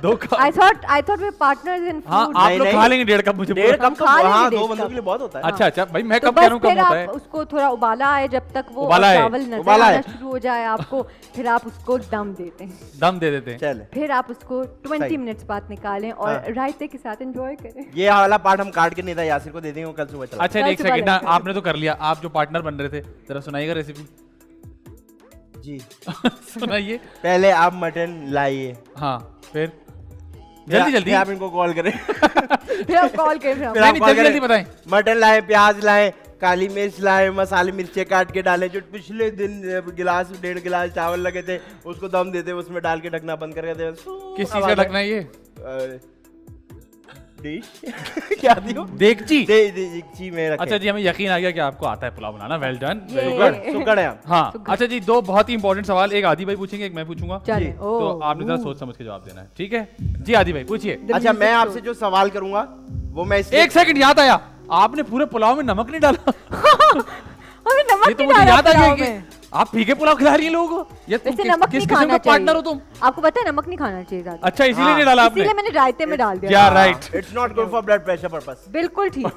2 cup. I thought we're partners in food. हाँ, आप नहीं, लोग नहीं। खा लेंगे 1.5 कप मुझे 1.5 पूरा। कप तो खा लेंगे हाँ 1.5 2 बंदों कप। के लिए बहुत होता है। अच्छा अच्छा भाई, मैं तो कब कह रहा हूँ बस कम फिर होता आप है। उसको थोड़ा उबाला आए, जब तक वो उबाला आए। चावल नजर उबाला आना आए। शुरू हो जाए आपको, फिर आप उसको दम देते हैं। दम दे देते हैं। चल फिर आप उसको 20 सही। मिनट्स बाद निकालें और हाँ। रायते के साथ एंजॉय करें। ये वाला पार्ट हम काट के नहीं था, यासिर को दे देंगे, वो कल सुबह चला। अच्छा कल एक सुबह सेकंड ना, लेंगे। आपने तो कर लिया, आप जो पार्टनर बन रहे थे, जरा सुनाइएगा रेसिपी। जी सुनाइए। पहले आप मटन लाइए, हाँ, फिर जल्दी जल्दी। फिर आप इनको कॉल करें। फिर आप कॉल करें, फिर आप- फिर नहीं, आप नहीं, कॉल जल्दी करें। जल्दी बताएं। मटन लाए, प्याज लाए, काली मिर्च लाए, मसाले मिर्चे काट के डालें, जो पिछले दिन गिलास 1.5 गिलास चावल लगे थे उसको दम देते, उसमें डाल के ढकना बंद करके दे। किस चीज का ढकना है ये? डिश क्या दियो? देगची। देगची में रखे। अच्छा जी, हमें यकीन आ गया कि आपको आता है पुलाव बनाना। Well done. ये- सुगड़ सुगड़ है हम। हाँ, अच्छा जी, 2 बहुत ही इंपॉर्टेंट सवाल, एक आदि भाई पूछेंगे, एक मैं पूछूंगा। चलें। तो ओह, आपने जरा सोच समझ के जवाब देना है, ठीक है जी? आदि भाई पूछिए। अच्छा, मैं आपसे जो सवाल करूंगा वो मैं इसलिए- एक सेकंड, याद आया, आपने पूरे पुलाव में नमक नहीं डाला। हमें नमक ये तो नहीं मुझे डाला याद आ गया पुलाव कि में। आप फीके पुलाव खिला रही हैं लोगों को। ये तुम वैसे किस नमक किस नहीं किस्म खाना का पार्टनर हो चाहिए। तुम? आपको पता है नमक नहीं खाना चाहिए ज्यादा, अच्छा, इसीलिए हाँ, नहीं डाला आपने। इसीलिए मैंने रायते में डाल दिया। क्या right? It's not good for blood pressure purpose. बिल्कुल ठीक।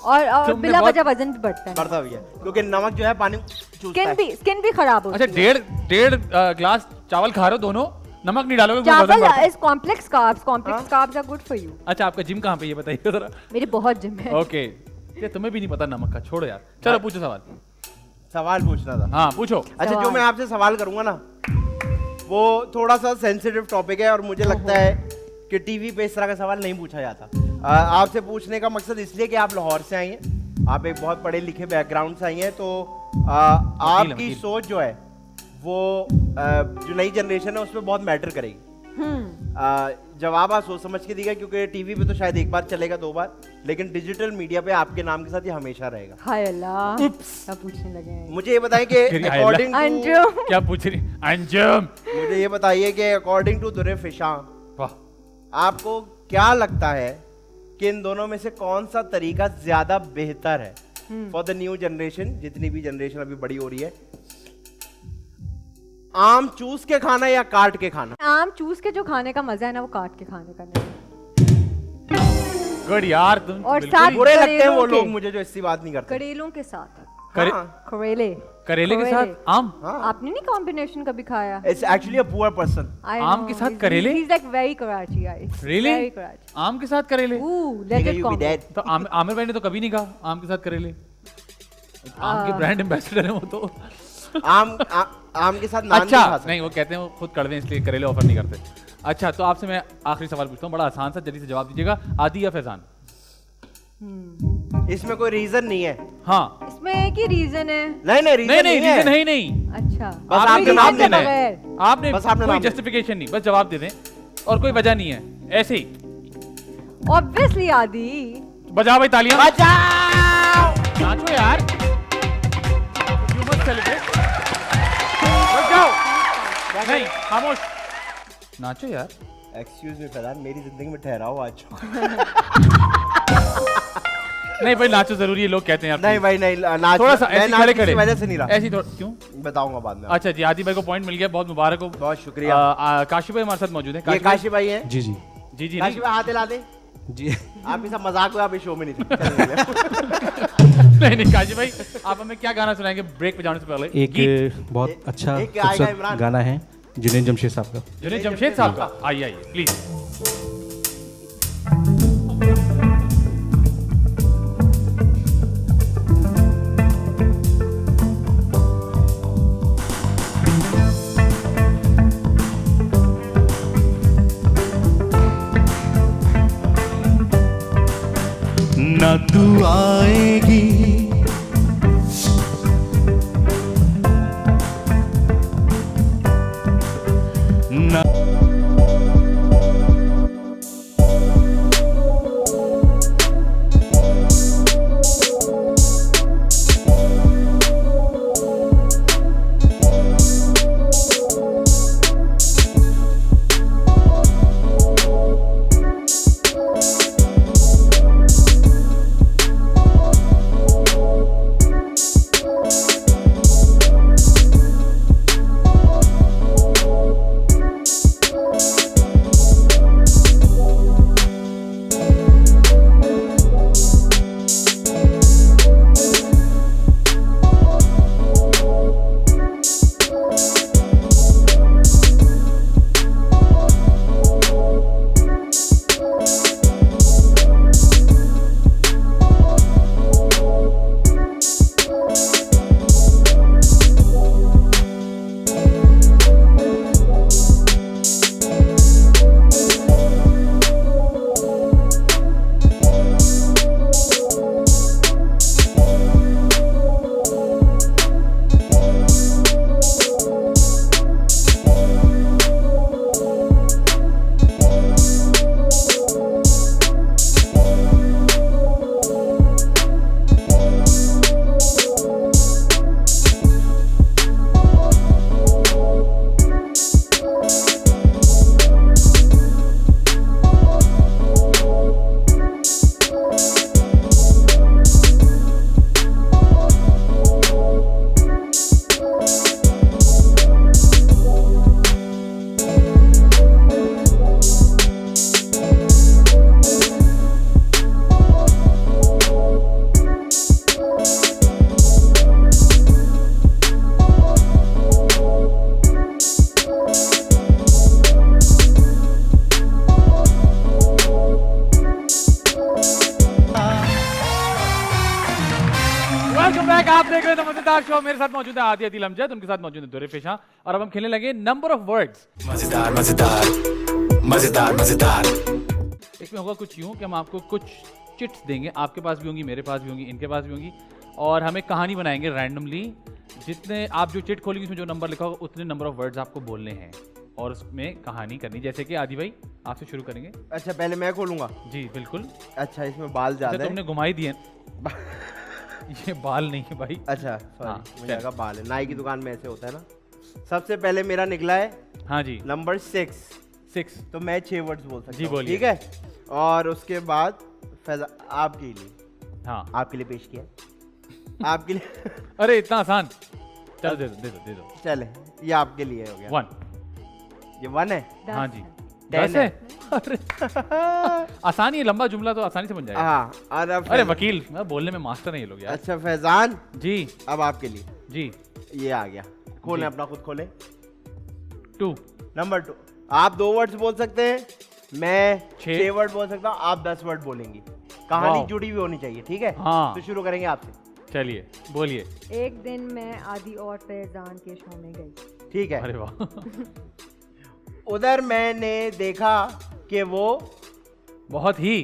और तुमने बिला बहुत- वजह वजन भी बढ़ता है, बढ़ता भी है क्योंकि नमक जो है पानी चूसता है। स्किन भी खराब होती अच्छा, है। 1.5 गिलास चावल खा रहे हो दोनों, नमक नहीं डालोगे तो वजन चावल बढ़ता है। Is complex carbs are good for you. अच्छा, आपका जिम कहाँ पे ये बताइए जरा। मेरे बहुत जिम है। ओके, ये तुम्हें भी नहीं पता नमक का, छोड़ो यार। चलो पूछो सवाल। सवाल पूछना था। हाँ पूछो। अच्छा, जो सवाल। मैं आपसे सवाल करूंगा ना वो थोड़ा सा सेंसिटिव टॉपिक है और मुझे लगता है कि टीवी पे इस तरह का सवाल नहीं पूछा जाता। आपसे पूछने का मकसद इसलिए कि आप लाहौर से आई हैं, आप एक बहुत पढ़े लिखे बैकग्राउंड से आई हैं, तो आपकी वकील। सोच जो है वो जो नई जनरेशन है उसमें बहुत मैटर करेगी। जवाब आप सोच समझ के दीजिएगा क्योंकि टीवी पे तो शायद एक बार चलेगा, 2 बार, लेकिन डिजिटल मीडिया पे आपके नाम के साथ ये हमेशा रहेगा। हाय अल्लाह, क्या पूछने लगे हैं? मुझे ये बताएं कि फिर हाय अकॉर्डिंग अंजुम, क्या पूछ रही? अंजुम। मुझे ये बताइए कि अकॉर्डिंग टू दुरे फिशा वाह, आपको क्या लगता है कि इन दोनों में से कौन सा तरीका ज्यादा बेहतर है फॉर द न्यू जनरेशन, जितनी भी जनरेशन अभी बड़ी हो रही है? आम चूस के खाना या काट के खाना? आम चूस के जो खाने का मजा है ना, वो काट के खाने का नहीं। गुड यार, तुम और बिल्कुल साथ ही- बुरे लगते हैं वो करेलों लोग के। मुझे जो इसकी बात नहीं करते। करेलों के साथ करे- हाँ, करेले। करेले के साथ आम? आपने नहीं कॉम्बिनेशन कभी खाया? It's actually a poor person. आम के साथ करेले? He's like very Karachi guy. Really? Very Karachi. आम के साथ करेले? Ooh, legit You be combo. dead. तो आमिर भाई ने तो कभी नहीं कहा आम के साथ करेले। आम के ब्रांड एम्बेसडर है वो तो। आम के साथ नान भी खा अच्छा, सकते नहीं वो कहते हैं वो खुद कड़वे हैं, इसलिए करेले ऑफर नहीं करते। अच्छा, तो आपसे मैं आखिरी सवाल पूछता हूँ, बड़ा आसान सा, जल्दी से जवाब दीजिएगा। आदि या फैजान? हैं। इसमें कोई रीजन नहीं है। हाँ। इसमें एक ही रीजन है। नहीं नहीं रीजन नहीं नहीं, नहीं रीजन है। है ही नहीं। अच्छा, बस आपने आपका जवाब नाम देना देना है। बगैर। आपने बस आपने कोई नाम देना। जस्टिफिकेशन नहीं, बस जवाब दे दें और कोई वजह नहीं है, ऐसे ही। Obviously आदि। बजाओ भाई तालियां। बचाओ! नाचो यार। सेलिब्रेट। रुक जाओ, नहीं खामोश, नाचो यार। एक्सक्यूज मी फैजान, मेरी जिंदगी में ठहराओ आज। नहीं भाई नाचो जरूरी है, लोग कहते हैं यार। नहीं भाई नहीं, नाच थोड़ा सा मैं ऐसे नाच खड़े किसी खड़े वजह से नहीं रहा। ऐसी थोड़ा क्यों बताऊंगा बाद में। अच्छा जी, आदि भाई को पॉइंट मिल गया, बहुत मुबारक हो। बहुत शुक्रिया। काशी भाई हमारे साथ मौजूद है। ये काशी भाई हैं। जी जी जी जी काशी भाई हाथ हिला दे। जी। आप ही सब मजाक हुआ, आप इस शो में नहीं थे। चलिए। नहीं नहीं काशी भाई, आप हमें क्या गाना सुनाएंगे ब्रेक पे जाने से पहले? एक बहुत अच्छा एक आएगा खूबसूरत इमरान। गाना है जुनैद जमशेद साहब का। जुनैद जमशेद साहब का, आइए आइए प्लीज। ना तू आएगी ना आप देख रहे हैं मजेदार शो, मेरे साथ मौजूद है आदि अदील अमजद, उनके साथ मौजूद है दुरे पेशा, और अब हम खेलने लगे नंबर ऑफ वर्ड्स। मजेदार मजेदार मजेदार मजेदार। इसमें होगा कुछ यूं कि हम आपको कुछ चिट्स देंगे, आपके पास भी होंगी, मेरे पास भी होंगी, इनके पास भी होंगी, और हमें कहानी बनाएंगे रैंडमली। जितने आप जो चिट खोलेंगे उसमें जो नंबर लिखा होगा उतने नंबर ऑफ वर्ड्स आपको बोलने हैं और उसमें कहानी करनी। जैसे कि आदि भाई आपसे शुरू करेंगे। अच्छा पहले मैं खोलूंगा। जी बिल्कुल। अच्छा इसमें बाल ज्यादा अच्छा, है। तुमने घुमाई दिए। ये बाल नहीं है भाई। अच्छा हाँ, सॉरी, मुझे लगा बाल है। नाई की दुकान में ऐसे होता है ना। सबसे पहले मेरा निकला है हाँ जी नंबर 6, तो मैं 6 वर्ड्स बोल सकता जी, हूँ, बोलिए। ठीक है। और उसके बाद फैजा आपके लिए, हाँ आपके लिए पेश किया। आपके लिए अरे इतना आसान। चलो दे दो दे दो दे दो। चले, ये आपके लिए हो गया। 1। ये 1 है। हाँ जी 10 10 है। अरे आसानी है, लंबा जुमला तो आसानी से बन जाएगा। हाँ और अब अरे वकील, मैं बोलने में मास्टर नहीं ये लोग यार। अच्छा फैजान जी अब आपके लिए जी ये आ गया। खोले जी। अपना खुद खोले। 2। नंबर 2, आप 2 वर्ड्स बोल सकते हैं, मैं 6 6 वर्ड बोल सकता हूँ, आप 10 वर्ड बोलेंगी। कहानी वाह। जुड़ी हुई होनी चाहिए, ठीक है। हाँ। तो शुरू करेंगे आपसे, चलिए बोलिए। एक दिन मैं आदि और फैजान के शो में गई। ठीक है। अरे वाह। उधर मैंने देखा कि वो बहुत ही।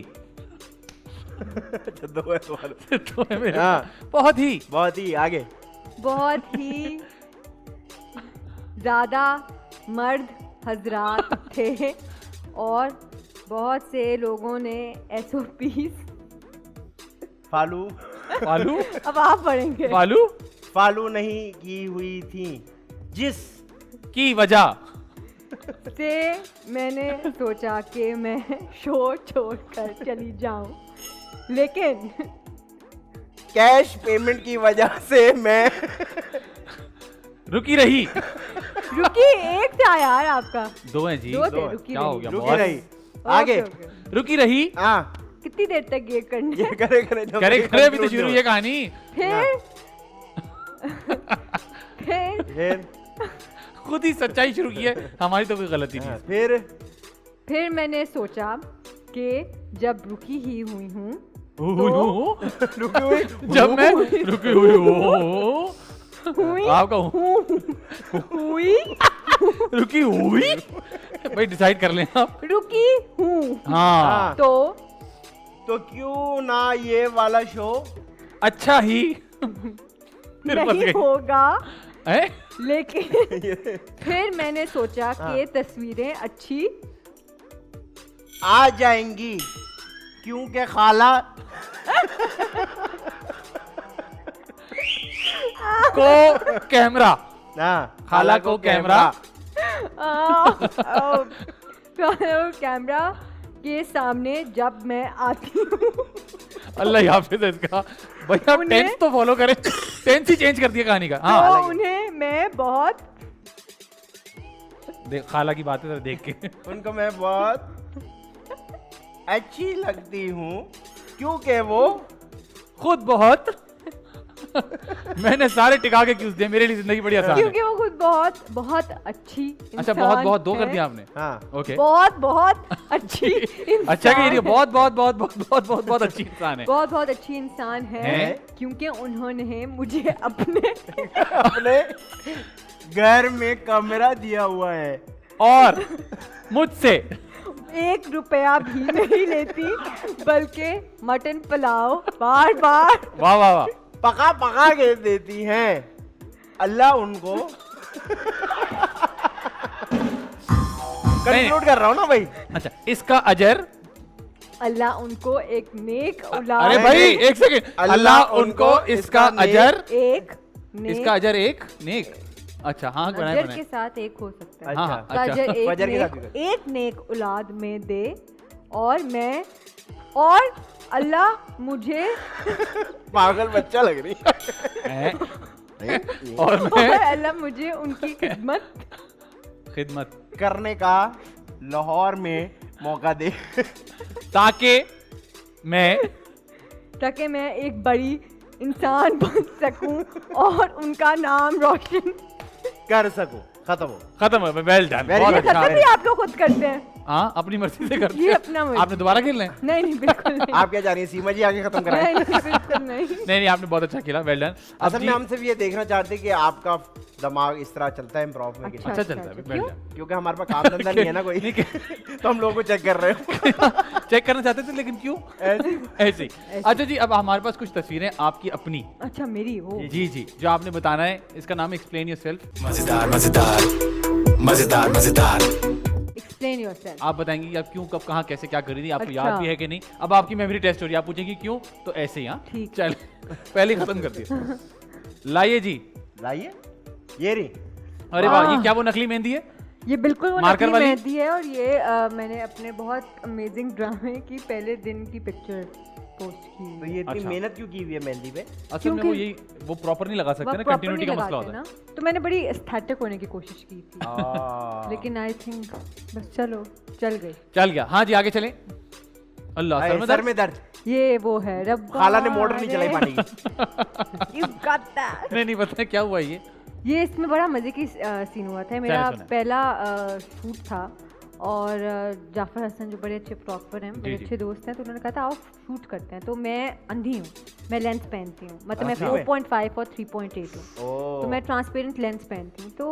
अच्छा, 2 है तुम्हारे। तो है मेरे। हाँ। बहुत ही। बहुत ही आगे। बहुत ही ज़्यादा मर्द हजरात थे और बहुत से लोगों ने SOPs। फालू। फालू। अब आप पढ़ेंगे। फालू। फॉलो नहीं की हुई थी, जिस की वजह से मैंने सोचा कि मैं शो छोड़कर चली जाऊं, लेकिन कैश पेमेंट की वजह से मैं रुकी रही। रुकी एक था यार आपका। दो हैं जी। दो थे, रुकी क्या हो रही। गया रुकी बॉस? रही। ओके, आगे ओके। रुकी रही। हाँ कितनी देर तक ये करने? ये करे करे जब करे ये करे अभी तो conclude शुरू हो। ये कहानी। फिर फिर फिर खुद ही सच्चाई शुरू की है, हमारी तो कोई गलती हाँ, नहीं। फिर मैंने सोचा कि जब रुकी ही हुई हूँ रुकी हुई जब मैं रुकी हुई हूँ हुई आपका हुई रुकी हुई भाई डिसाइड कर लें आप। रुकी हूँ, हाँ तो क्यों ना ये वाला शो अच्छा ही फिर फंस नहीं गई। होगा, हैं? लेकिन फिर मैंने सोचा कि तस्वीरें अच्छी आ जाएंगी, क्योंकि खाला को कैमरा हाँ, खाला को कैमरा कैमरा के सामने जब मैं आती हूँ अल्लाह हाफिज है इसका। भैया उन्हें- टेंस तो फॉलो करें, टेंस ही चेंज कर दिया कहानी का। हाँ तो उन्हें मैं बहुत देख खाला की बात है जरा देख के। उनको मैं बहुत अच्छी लगती हूँ, क्योंकि वो खुद बहुत मैंने सारे टिका के क्यूज दिए, मेरे लिए जिंदगी बड़ी आसान क्योंकि है। वो खुद बहुत बहुत अच्छी अच्छा इंसान बहुत बहुत दो कर है। दिया आपने। हाँ ओके बहुत बहुत अच्छी इंसान अच्छा कि ये है। बहुत बहुत बहुत बहुत बहुत बहुत बहुत अच्छी इंसान है। बहुत बहुत अच्छी इंसान है, है? क्योंकि उन्होंने मुझे अपने अपने घर में कमरा दिया हुआ है और मुझसे 1 रुपया भी नहीं लेती, बल्कि मटन पुलाव बार बार वाह वाह वाह पका पका के देती हैं। अल्लाह उनको कंक्लूड कर रहा हूँ ना भाई। अच्छा इसका अजर अल्लाह उनको एक नेक औलाद अरे भाई एक सेकंड अल्लाह उनको इसका अजर एक नेक इसका अजर एक नेक अच्छा हाँ बनाए अजर के बनाए साथ एक हो सकता है। हाँ हाँ अच्छा। अच्छा अजर फजर के साथ भी एक नेक औलाद में दे, और अल्लाह मुझे पागल बच्चा लग रही है। है और और मैं अल्लाह मुझे उनकी खिदमत करने का लाहौर में मौका दे ताकि मैं ताकि मैं एक बड़ी इंसान बन सकूं और उनका नाम रोशन। कर सकूं। खत्म हो। खत्म हो वेल डन Very बहुत good. अच्छा खत्म भी आप लोग खुद करते हैं। हाँ अपनी मर्जी से करते ये हैं। अपना मर्जी। आपने दोबारा खेलना है नहीं नहीं बिल्कुल नहीं। आप क्या जा रही हैं, सीमा जी आगे खत्म कराएं। नहीं नहीं बिल्कुल नहीं। नहीं नहीं आपने बहुत अच्छा खेला वेल डन। असल में हम सिर्फ ये देखना चाहते हैं कि आपका दिमाग इस तरह चलता है इम्प्रोव में कि नहीं। अच्छा चलता है वेल क्यों? डन। क्योंकि हमारे पास काम धंधा नहीं है ना कोई, तो हम लोगों को चेक कर रहे हो। चेक करना चाहते थे लेकिन क्यों ऐसे ही। अच्छा जी अब हमारे पास कुछ तस्वीरें आपकी अपनी अच्छा मेरी वो जी जी जो आपने बताना है, इसका नाम एक्सप्लेन योरसेल्फ। मजेदार मजेदार मजेदार मजेदार एक्सप्लेन योरसेल्फ। आप बताएंगे कि आप क्यों कब कहाँ कैसे क्या करी थी, आपको अच्छा। याद भी है कि नहीं। अब आपकी मेमोरी टेस्ट हो रही है, आप पूछेंगे क्यों, तो ऐसे ही हाँ ठीक। चल पहले ही खत्म कर दिया। लाइए जी। लाइए ये रही। अरे वाह ये क्या वो नकली मेहंदी है? ये बिल्कुल वो मार्कर नकली वाली? मेहंदी है, और ये मैंने अपने बहुत अमेजिंग ड्रामे की पहले दिन की पिक्चर पोस्ट की। तो ये इतनी अच्छा। मेहनत क्यों की हुई है मेहंदी पे? असल में वो क्योंकि- यही वो प्रॉपर नहीं लगा सकते ना, proper कंटिन्यूटी का नहीं मसला लगाते होता है। ना, तो मैंने बड़ी एस्थेटिक होने की कोशिश की थी, आ, लेकिन आई थिंक बस चलो चल गई। चल गया। हाँ जी आगे चलें। अल्लाह आए, सर में सर दर्द। में दर्द। ये वो है रब्बा खाला ने मोटर नहीं चलाई पानी की। You've got that। नहीं नहीं पता है क्या हुआ ये इसमें बड़ा मजे की सीन हुआ था। मेरा सुनाएं। पहला शूट था, और जाफर हसन जो बड़े अच्छे फोटोग्राफर हैं, बड़े जी। अच्छे दोस्त हैं, तो उन्होंने कहा था आओ शूट करते हैं। तो मैं अंधी हूँ, मैं लेंस पहनती हूँ, मतलब मैं अच्छा। 4.5 और 3.8 हूँ, ओ, तो मैं ट्रांसपेरेंट लेंस पहनती हूँ। तो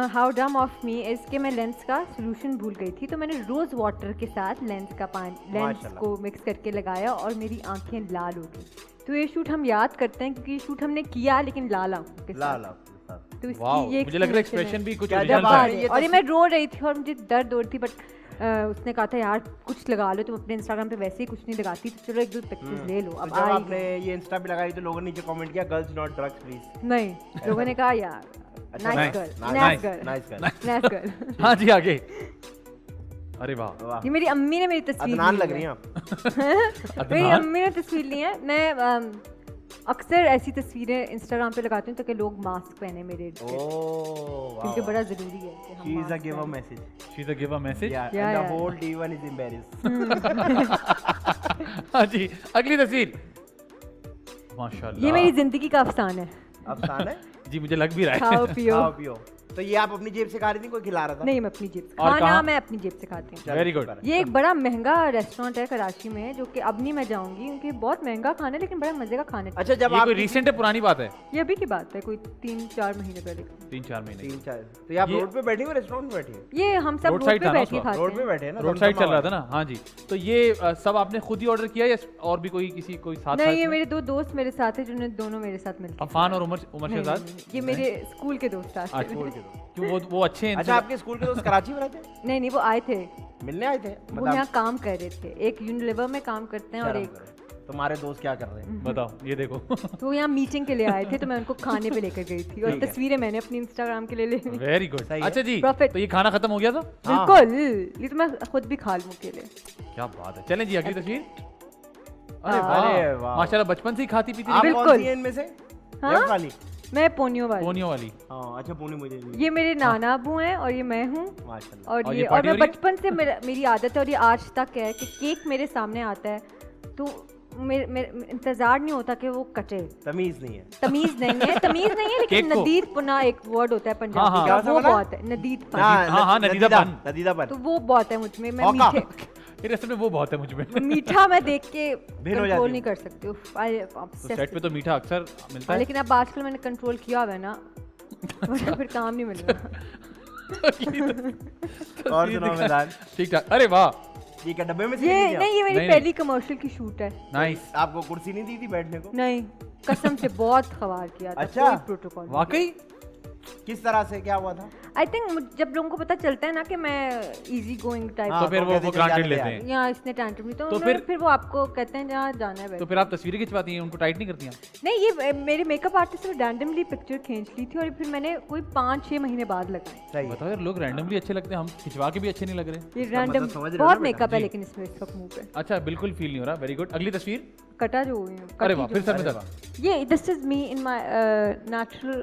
हाउ डम ऑफ मी इज़ कि मैं लेंस का सोल्यूशन भूल गई थी, तो मैंने रोज़ वाटर के साथ लेंस लेंस माशाल्लाह। को मिक्स करके लगाया, और मेरी आंखें लाल हो गई। तो ये शूट हम याद करते हैं क्योंकि ये शूट हमने किया लेकिन लाल आंखों के ला साथ। ला तो इसकी वाह ये मुझे लग रहा है explanation एक्सप्रेशन भी कुछ क्या ओरिजिनल जब था। आ- है। ये और ये तस्वीर- मैं रो रही थी और मुझे दर्द हो रही थी, बट उसने कहा था यार कुछ लगा लो, तुम अपने इंस्टाग्राम पे वैसे ही कुछ नहीं लगाती, तो चलो एक दो पिक्चर्स ले लो। तो अब जब आई आपने ये इंस्टा पे लगाई तो लोगों ने नीचे कमेंट किया गर्ल्स नॉट ड्रग्स प्लीज। नहीं, लोगों ने कहा यार अच्छा, nice nice, girl, nice, nice girl, nice girl. Nice girl. हाँ जी आगे। अरे वाह वाह ये मेरी अम्मी ने मेरी तस्वीर अदनान ली लग है। रही हैं आप। मेरी अम्मी ने तस्वीर ली है। मैं अक्सर ऐसी तस्वीरें इंस्टाग्राम पे लगाती हूँ ताकि लोग मास्क पहने मेरे इर्द गिर्द, ओह क्योंकि बड़ा जरूरी है कि हम she is a mask give a पहनें। Message. She is a give a message. या Yeah, and the yeah. Whole D1 is embarrassed. हाँ जी अगली तस्वीर। माशाल्लाह ये मेरी जिंदगी का अफसाना है। अफसान है। जी मुझे लग भी रहा है। खाओ पियो। खाओ पियो। तो ये आप अपनी जेब से खा रही थी, कोई खिला रहा था? नहीं, मैं अपनी जेब से और खाना कहाँ? मैं अपनी जेब से खाती हूँ। चलो, Very good. शुक्र है। ये एक बड़ा महंगा रेस्टोरेंट है कराची में, जो कि अब नहीं मैं जाऊंगी क्योंकि बहुत महंगा खाना है, लेकिन बड़ा मजे का खाना है। अच्छा जब ये आप कोई रिसेंट है पुरानी बात है? ये अभी की बात है, कोई 3-4 महीने पहले की। 3-4 महीने। 3-4 तो ये आप ये- रोड पे बैठी हो रेस्टोरेंट में बैठी हो? ये हम सब Road रोड side पे था ना बैठ उस के वक्त? खाते रोड पे हैं। बैठे हैं ना? रोड साइड चल रहा था ना। हाँ जी तो ये सब आपने खुद ही ऑर्डर किया या और भी कोई किसी कोई साथ नहीं, था ये इसमें? मेरे 2 दोस्त मेरे साथ है, जिन्होंने दोनों मेरे साथ मिलकर अफान और उमर नहीं, शहजाद। नहीं, नहीं, ये मेरे स्कूल के दोस्त आज अच्छा, क्यों वो अच्छे हैं अच्छा आपके स्कूल के दोस्त कराची में रहते हैं? नहीं नहीं, वो आए थे, मिलने आए थे? वो यहाँ काम कर रहे थे। एक यूनिलीवर में काम करते हैं और शर्म एक करो। तुम्हारे दोस्त क्या कर रहे हैं? बताओ ये देखो। तो वो यहाँ मीटिंग के लिए आए थे, तो मैं उनको खाने पे लेकर गई थी और ठीक है। तस्वीरें मैंने अपनी इंस्टाग्राम के लिए ले ली। Very good. सही है। अच्छा जी Profit. तो ये खाना खत्म हो गया था? हाँ। बिल्कुल, ये तो मैं खुद भी खा लूँ अकेले। क्या बात है। चलें जी अगली तस्वीर। अरे अरे वाह वाह। माशाल्लाह बचपन से ही खाती पीती आप रही। कौन बिल्कुल। सी हैं इनमें से? हाँ? लेफ्ट वाली? मैं पोनियो वाली। पोनियो वाली। हाँ अच्छा पूनी मुझे नहीं। ये मेरे नाना अबू हैं और ये मैं हूँ। माशाल्लाह। और और ये ये और पार्टी मैं हो रही है? बचपन से मेरी आदत है और ये आज तक है कि केक मेरे सामने आता है तो मेरे इंतजार नहीं होता कि वो कटे। तमीज नहीं है। तमीज नहीं है, तमीज नहीं है, लेकिन केक को? नदीद पुना एक वर्ड होता है हाँ, पंजाबी हाँ। का, क्या वो समझा? बहुत है नदीद पन। हाँ, नदीदापन। नदीदापन। तो वो बहुत है मुझ में। मैं औका। मीठे फिर असल में वो बहुत है मुझ में। मीठा मैं देख के भिन्न हो जाती कंट्रोल हूँ। नहीं कर सकती हूँ। तो सेट पे तो मीठा अक्सर मिलता है। लेकिन अब आजकल मैंने कंट्रोल किया हुआ है ना, वरना फिर काम नहीं मिलेगा। और सुनाओ मैदान। ठीक ठाक। अरे वाह ये क्या डब्बे में से ये ली थी नहीं, ये मेरी नहीं, पहली कमर्शियल की शूट है। नाइस। आप? आपको कुर्सी नहीं दी थी बैठने को? नहीं, कसम से बहुत खवार किया था। अच्छा। कोई प्रोटोकॉल वाकई किस तरह से क्या हुआ था? आई थिंक जब लोगों को पता चलता है ना कि मैं इजी गोइंग टाइप, तो फिर वो कहते ग्रांटेड चल लेते जाने हैं। यहाँ इसने टैंट्रम नहीं, तो तो फिर वो आपको कहते हैं जहाँ जाना है तो बैठ। फिर आप तस्वीरें खिंचवाती हैं उनको टाइट नहीं करती हैं? नहीं, ये मेरे मेकअप आर्टिस्ट ने रैंडमली पिक्चर खींच ली थी और फिर मैंने कोई 5-6 महीने बाद लगाई। सही है। बताओ यार लोग रैंडमली अच्छे लगते हैं, हम खिंचवा के भी अच्छे नहीं लग रहे। ये इसका रैंडम मतलब समझ रहे हो बहुत ना बेटा? मेकअप है जी। लेकिन इसमें इस वक्त मुंह पे अच्छा बिल्कुल फील नहीं हो रहा। Very good. अगली तस्वीर। कटा जो हुई है, अरे कटी वाह जो फिर सर है। में दर्द। ये this is me in my natural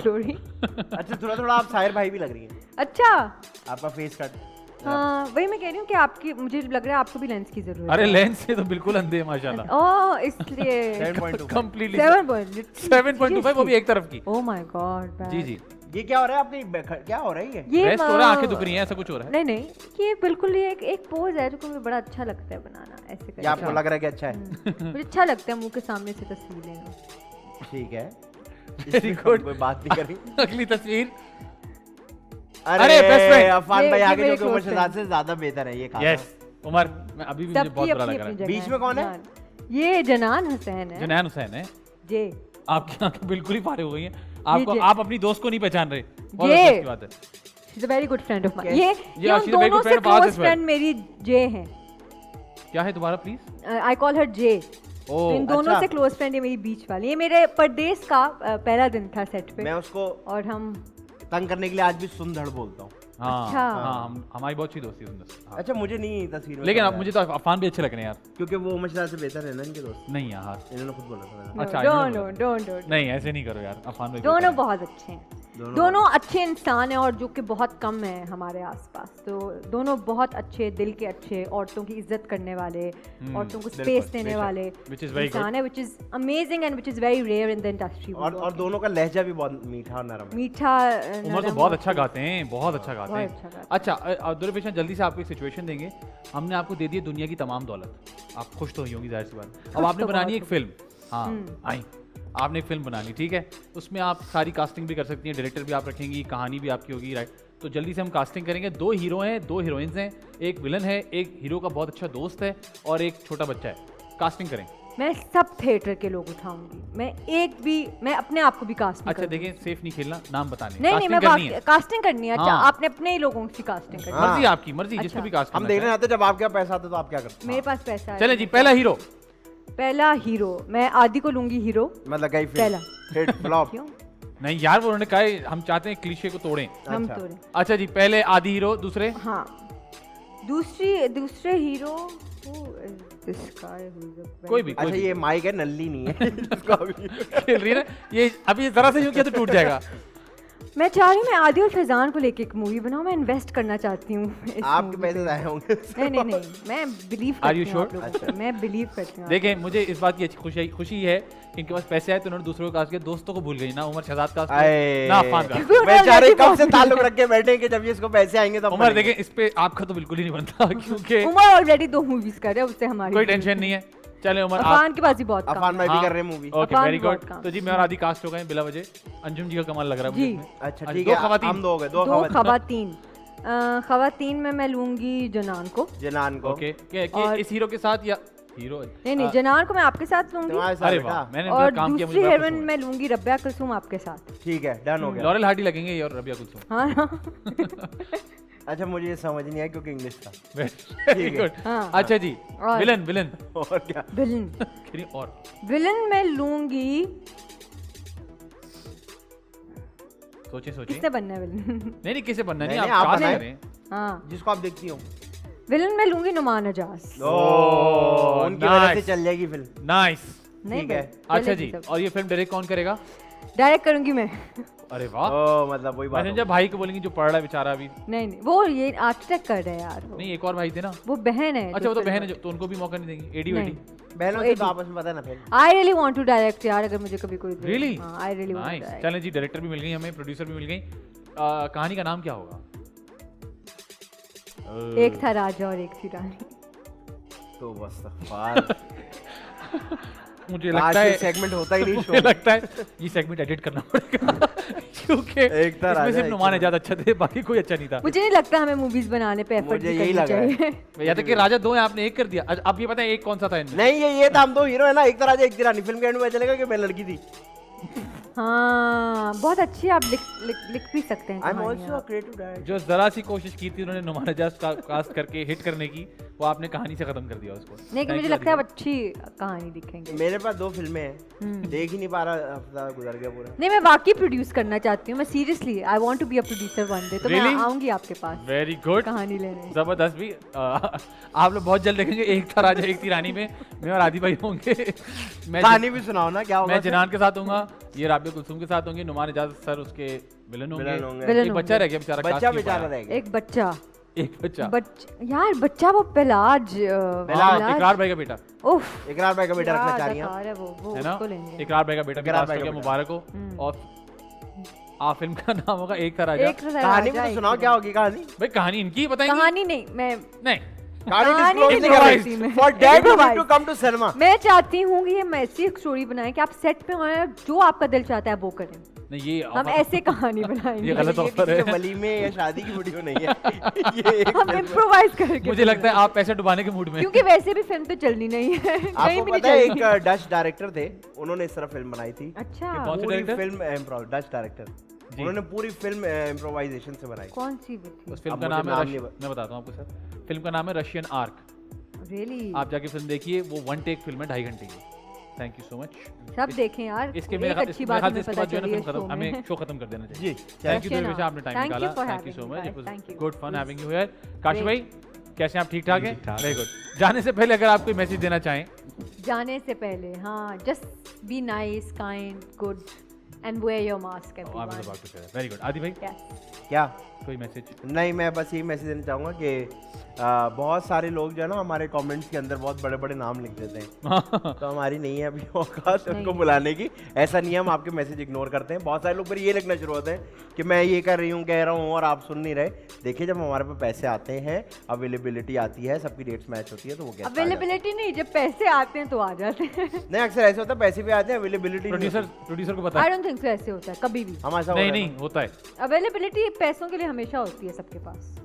glory. अच्छा थोड़ा थोड़ा आप साहिर भाई भी लग रही हैं। अच्छा, आपका फेस कट। हाँ वही मैं कह रही हूँ कि आपकी, मुझे लग रहा है आपको भी लेंस की जरूरत अरे है। लेंस से तो बिल्कुल अंधे हैं माशाल्लाह। ओह इसलिए 7.25। कंप्लीटली 7.25 वो भी एक तरफ की। Oh my God. जी जी ये क्या हो रहा है? आपने क्या हो रहा है ये? ये रेस्ट हो रहा है, आंखें दुख रही हैं, ऐसा कुछ हो रहा है। नहीं नहीं, ये बिल्कुल ये एक पोज है जो कि मुझे बड़ा अच्छा लगता है बनाना, ऐसे ये करके। आपको लग रहा है कि अच्छा है? मुझे अच्छा लगता है मुंह के सामने से तस्वीर लेना। ठीक है। Very इसमें good. कोई बात नहीं करी। अगली तस्वीर। अरे अरे, best friend। अफान भाई ये आगे मेरे जो कि उमर close शहजाद से ज्यादा बेहतर है ये खाना। यस उमर मैं अभी भी मुझे बहुत सबकी बुरा अपनी लग रहा अपनी है। जगह बीच में कौन है? जनान। ये जनान हुसैन है। जनान हुसैन है। जे आपकी आंखें बिल्कुल ही फारे हो गई हैं। आपको जे। आप अपनी दोस्त को नहीं पहचान रहे। बहुत जे। अफसोस की बात है। She is a very good friend of mine. Yes. ये Yeah, उन she's a very दोनों good से friend of ours close as well. Friend मेरी जे हैं। क्या है दोबारा प्लीज? आई कॉल हर जे। ओ तो इन दोनों अच्छा। से क्लोज फ्रेंड ये मेरी बीच वाली। ये मेरे परदेश का पहला दिन था सेट पे मैं उसको और हम तंग करने के लिए आज भी सुंदर बोलता हूँ। हाँ अच्छा। हाँ हमारी बहुत अच्छी दोस्ती है उनसे। हाँ। अच्छा मुझे नहीं तस्वीर में लेकिन समझ अब आया। मुझे तो अफान भी अच्छे लग रहे हैं यार। क्योंकि वो उमर शहजाद से बेहतर है ना इनके दोस्त। नहीं यार इन्होंने खुद बोला था। अच्छा, डोंट इन्होंने डोंट नहीं ऐसे नहीं करो यार। अफान भाई दोनों बहुत अच्छे हैं। दोनों दोनों अच्छे इंसान हैं और जो कि बहुत कम है हमारे आसपास। तो दोनों बहुत अच्छे, दिल के अच्छे, औरतों की इज्जत करने वाले, औरतों को स्पेस देने बेशक, वाले which is very इंसान है, which is amazing and which is very rare in the industry. और दोनों का लहजा भी बहुत मीठा और नरम है। मीठा उमर तो नरम बहुत और अच्छा गाते हैं, बहुत अच्छा गाते बहुत हैं। अच्छा गाते अच्छा दुर्पेशन जल्दी से आपको एक सिचुएशन देंगे। हमने आपको दे दी है दुनिया की तमाम दौलत, आप खुश तो हुई होंगी जाहिर सी बात। अब आपने तो बनानी है बहुत एक फिल्म। हाँ आई आपने एक फिल्म बनानी, ठीक है। उसमें आप सारी कास्टिंग भी कर सकती हैं, डायरेक्टर भी आप रखेंगी, कहानी भी आपकी होगी, राइट। तो जल्दी से हम कास्टिंग करेंगे। 2 हीरो हैं, 2 हीरोइंस हैं, एक विलन है, एक हीरो का बहुत अच्छा दोस्त है और एक छोटा बच्चा है। कास्टिंग करें। मैं सब थिएटर के लोग उठाऊंगी, मैं अपने आप को भी कास्ट अच्छा देखिए, सेफ नहीं खेलना, नाम बताने नहीं मैं कास्टिंग करनी है। अच्छा हाँ। आपने अपने ही लोगों की कास्टिंग करनी है। मर्जी आपकी, मर्जी जिसको भी कास्ट हम देखने आते जब आपके पास पैसा आता तो आप क्या करते? मेरे पास पैसा है। चले जी, पहला हीरो। पहला हीरो मैं आदि को लूंगी हीरो। मतलब गई पहला। Hit flop. क्यों? नहीं यार, वो उन्होंने कहा है, हम चाहते हैं क्लीशे को तोड़ें। हम अच्छा। तोड़े। अच्छा जी, पहले आदि हीरो, दूसरे हाँ दूसरे हीरो कोई भी, अच्छा ये माइक है, नल्ली नहीं है जिसको अभी खेल रही है ना ये, अभी जरा से यूं किया तो टूट जाएगा। मैं चाह रही हूँ मैं आदि और फैजान को लेके एक मूवी बनाऊं। मैं इन्वेस्ट करना चाहती हूँ इस आपके movie पैसे पे। जाए होंगे नहीं मैं बिलीव Are you करती हूँ आप sure? लोगों पे। मैं बिलीव करती हूँ। देखें, मुझे इस बात की अच्छी खुशी है कि इनके पास पैसे आए तो उन्होंने दूसरों को कास्ट किया, दोस्तों को भूल गई ना। उमर शहजाद कास्ट आए। किया, ना अफान कास्ट। बेचारे कब से ताल्लुक रख के बैठे कि जब ये इसको पैसे आएंगे तो उमर देखें, इस पे आपका तो बिल्कुल ही नहीं बनता क्योंकि उमर ऑलरेडी 2 मूवीज कर रहे हैं, उससे हमारी कोई टेंशन नहीं है। चले उमर, आप अफान के पास ही बहुत अफान कम। भाई भी कर रहे हैं मूवी। ओके, अफान वेरी बहुत गुड। काम। तो जी मैं और आदि कास्ट हो गए बिला वजह। अंजुम जी का कमाल लग रहा है मुझे जी। इसमें। अच्छा आज ठीक दो है, खवातीन। हम 2 हो गए, 2 2 खवातीन। खवातीन में मैं लूंगी जनान को। जनान को। ओके, कि और- इस हीरो के साथ या हीरो? नहीं जनान को मैं आपके साथ लूंगी। तुम्हारे साथ अरे बेटा। वाह, मैंने और काम किया, दूसरी मुझे बड़ा हेरोइन खुश मैं लूंगी रबिया कुलसुम आपके साथ। ठीक है, डन हो हुआ। गया। लॉरेल हार्डी लगेंगे ये और रबिया कुलसुम। हाँ अच्छा मुझे ये समझ नहीं आया क्योंकि इंग्लिश था। वेरी ठीक है। गुड। हाँ। अच्छा जी, और- विलन और क्या? विलन और विलन में लूंगी। सोचे किसने बनना है विलन? नहीं किसे बनना नहीं, नहीं, आप आप कास्ट बनाएं। करें। हाँ जिसको आप देखती हो। विलन में लूंगी नुमान अजाज। ओह, उनकी वजह से nice. चल जाएगी फिल्म। नाइस। नहीं ठीक है। अच्छा जी, और ये फिल्म डायरेक्ट कौन करेगा? डायरेक्ट करूंगी मैं। अरे वाह। ओह मतलब वही बात। मैसेंजर भाई को बोलेंगे जो पढ़ रहा है बेचारा अभी। नहीं वो ये आर्किटेक्ट कर रहे हैं यार वो। नहीं, एक और भाई थे ना। वो बहन है। अच्छा वो तो बहन है, तो उनको भी मौका नहीं देंगे। एडी नहीं। वेडी। बहनों से तो आपस में पता ना फिर। I really want to direct यार, अगर मुझे कभी कोई दे। रियली? हाँ I really want nice. To चलें जी, डायरेक्टर भी मिल गई हमें, प्रोड्यूसर भी मिल गई। कहानी का नाम क्या होगा? एक था राजा और एक थी रानी। तो बस बात। मुझे आज लगता ये है सेगमेंट होता ही नहीं शो मुझे में। लगता है ये सेगमेंट एडिट करना पड़ेगा क्योंकि एक था इसमें राजा, सिर्फ एक नुमान था ज्यादा अच्छा थे, बाकी कोई अच्छा नहीं था। मुझे नहीं लगता हमें मूवीज बनाने पे एफर्ट मुझे भी यही करनी लग रहा है। चाहिए। या तक कि राजा 2 है, आपने एक कर दिया। अब ये पता है एक कौन सा था इनमें? नहीं ये था, हम 2 हीरो है ना, एक तरह से एक तिरानी। फिल्म के एंड में चलेगा कि मैं लड़की थी। हाँ बहुत अच्छी आप लिख भी सकते हैं आई एम कहानियाँ। Also a creative director. जो जरा सी कोशिश की थी उन्होंने नुमान अजाज का कास्ट करके हिट करने की, वो आपने कहानी से खत्म कर दिया उसको। नहीं कि Thank मुझे you, लगता है आप आदित्य। अच्छी कहानी लिखेंगे। मेरे पास 2 फिल्में हैं, देख ही नहीं पा रहा, हफ्ता गुजर गया पूरा। नहीं मैं वाकई प्रोड्यूस करना चाहती हूँ। मैं seriously I want to be a producer one day. तो Really? मैं आऊंगी आपके पास वेरी गुड, कहानी लेने। जबरदस्त भी। आप लोग बहुत जल्द देखेंगे एक था राजा एक थी रानी में मैं और आदि भाई होंगे। मैं कहानी भी सुनाओ ना, क्या होगा? मैं जनान के साथ होऊंगा, ये राबिया कुलसुम के साथ होंगे, नुमान इजाज सर उसके विलन होंगे। विलन होंगे। विलन एक बच्चा रह गया बेचारा, बच्चा cast नहीं हो बेचारा पाया। रह गया। एक बच्चा एक बच्चा यार बच्चा वो पहलाज इकरार भाई का बेटा उफ इकरार भाई का बेटा रखना चाह रही हैं। याद है वो है ना, उसको लेंगे। इकरार भाई का बेटा भी इकरार कास्ट भाई हो का गया, बेटा। मुबारक हो। और फिल्म का नाम होगा एक था राजा। एक कहानी भी तो सुनाओ, क्या होगी कहानी? भाई कहानी इनकी बताएंगे? कहानी नहीं मैं नहीं, कहानी कहानी डिस्क्लोज नहीं नहीं कर बताती रही। मैं। For that you need Improvise। To come to cinema. मैं चाहती हूँ कि ये ऐसी एक स्टोरी बनाएं कि आप सेट पे आए जो आपका दिल चाहता है वो करें। नहीं ये हम ऐसे कहानी बनाएंगे। ये गलत ऑफर ये है। वलीमे या शादी की वीडियो नहीं है ये एक हम फिल्म है। इम्प्रोवाइज करके मुझे लगता है आप पैसे डुबाने के मूड में। क्योंकि वैसे भी फिल्म तो चलनी नहीं है कहीं आपको भी नहीं पता है चलनी। एक डच डायरेक्टर थे, उन्होंने इस तरह फिल्म बनाई थी। अच्छा कौन से पूरी director? फिल्म डच डायरेक्टर, उन्होंने पूरी फिल्म इम्प्रोवाइजेशन से बनाई। कौन सी थी? उस फिल्म अब का मुझे नाम है नाम नहीं मैं बताता हूँ आपको सर। फिल्म का नाम है रशियन आर्क। रियली आप जाके फिल्म देखिए, वो 1 टेक फिल्म है 2.5 घंटे की। Thank you so much. सब देखें यार। इसके एक मेरे अच्छी बात हमें इसके पता बाद जो है ना चली है फिल्म शो खत्म, में। हमें शो खत्म कर देना चाहिए। जी थैंक यू Rashyan वैसे आपने टाइम Thank you निकाला। for thank you having so me. Much, Bye. It Thank was you. Good fun Great. Having you here. Kashi भाई कैसे हैं आप? ठीक ठाक हैं? ठीक-ठाक। Very good. जाने से पहले अगर आप कोई मैसेज देना चाहें? जाने से पहले हाँ just be nice kind good and wear your mask I was everyone. About to say very good. Aadi भाई क्या? कोई मैसेज? नहीं, मैं बस यही मैसेज देना चाहूँगा कि बहुत सारे लोग जो है ना हमारे कमेंट्स के अंदर बहुत बड़े बड़े नाम लिख देते हैं तो हमारी नहीं है अभी औकात उनको बुलाने की। ऐसा नहीं है, हम आपके मैसेज इग्नोर करते हैं। बहुत सारे लोग फिर ये लिखना शुरू होते हैं कि मैं ये कर रही हूँ, कह रहा हूँ और आप सुन नहीं रहे। देखिए जब हमारे पास पैसे आते हैं, अवेलेबिलिटी आती है, सबकी डेट्स मैच होती है तो वो guest आ जाते हैं। अवेलेबिलिटी नहीं, जब पैसे आते हैं तो आ जाते हैं। नहीं अक्सर ऐसे होता है, पैसे भी आते हैं, अवेलेबिलिटी प्रोड्यूसर को पता आई है? डोंट थिंक सो ऐसे होता है कभी भी। हम ऐसा नहीं नहीं होता है। अवेलेबिलिटी पैसों के लिए हमेशा होती है सबके पास।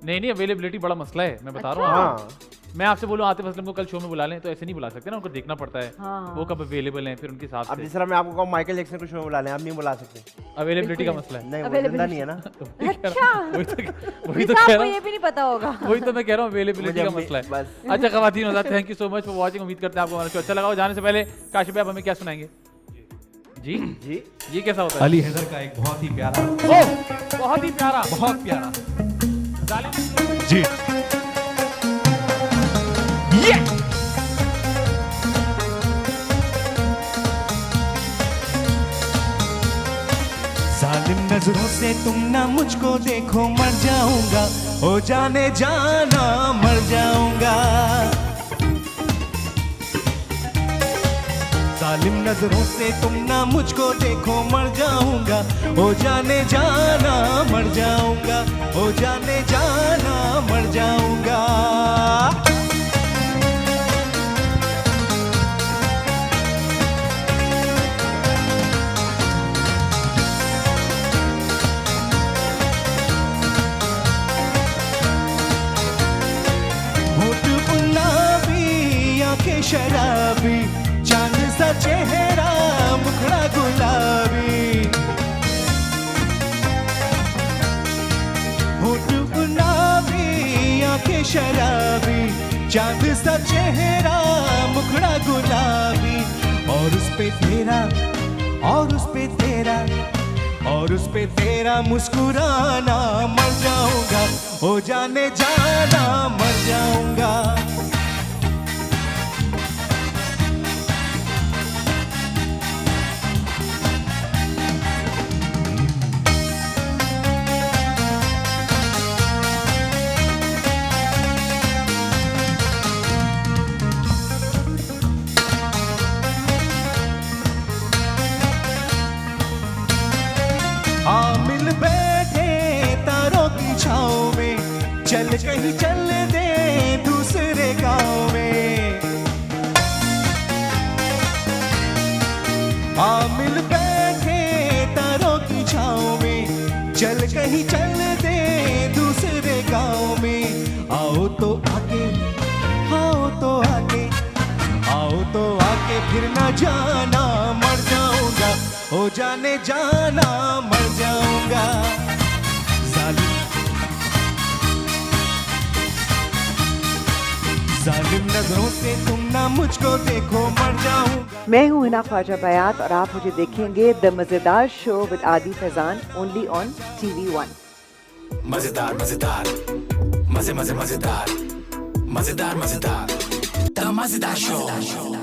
नहीं नहीं, अवेलेबिलिटी बड़ा मसला है, मैं बता रहा हूँ हाँ आपको। मैं आपसे बोलूं आतिफ असलम को कल शो में बुला लें तो ऐसे नहीं बुला सकते ना, उनको देखना पड़ता है हाँ। वो कब अवेलेबल हैं, फिर उनके अब हिसाब जिस से तरह मैं आपको कहूँ माइकल जैक्सन को शो में बुला लें, आप नहीं बुला सकते। अवेलेबिलिटी का मसला है। नहीं, वो जिंदा नहीं है ना। अच्छा वही तो प्लीज कह आपको रहा ये हूँ, भी नहीं पता होगा। वही तो मैं कह रहा हूँ अवेलेबिलिटी का मुझे मसला है। बस। अच्छा खवातीन हज़रात, thank you so much for watching. उम्मीद करते हैं आपको हमारा शो अच्छा लगा हो। जाने से पहले काशिफ भाई आप हमें क्या सुनाएंगे? जी जी ये कैसा होता है? अली हैदर का एक बहुत ही प्यारा, ओह बहुत ही प्यारा। बहुत प्यारा जालिम जी। जालिम नजरों से तुम ना मुझको देखो, मर जाऊंगा हो जाने जाना, मर जाऊंगा। जालिम नजरों से तुम ना मुझको देखो, मर जाऊंगा हो जाने जाना, मर जाऊंगा हो जाने जाना, मर जाऊंगा। होठ गुलाबी आंखें शराबी, चांद सा चेहरा मुखड़ा गुलाबी। होठ गुलाबी आंखें शराबी, चांद सा चेहरा मुखड़ा गुलाबी। और उस पे तेरा, और उस पे तेरा, और उस पे तेरा मुस्कुराना, मर जाऊंगा हो जाने जाना, मर जाऊंगा। मिल बैठे तारों की छाँव में, चल कहीं चल दे दूसरे गांव में। मिल बैठे तारों की छाँव में, चल कहीं चल दे दूसरे गांव में। आओ तो आके, आओ तो आके, आओ तो आके फिर ना जाना, मर जाऊंगा हो जाने जाना, मर जाऊंगा। जालिम, जालिम नजरों से तुम ना मुझको देखो, मर जाऊंगा। मैं हूँ हिना ख्वाजा बयात और आप मुझे देखेंगे द मज़ेदार शो विद आदि फैजान ओनली ऑन TV1। मजेदार मजेदार मजे मजे मजेदार मजेदार मजेदार द मजेदार शो।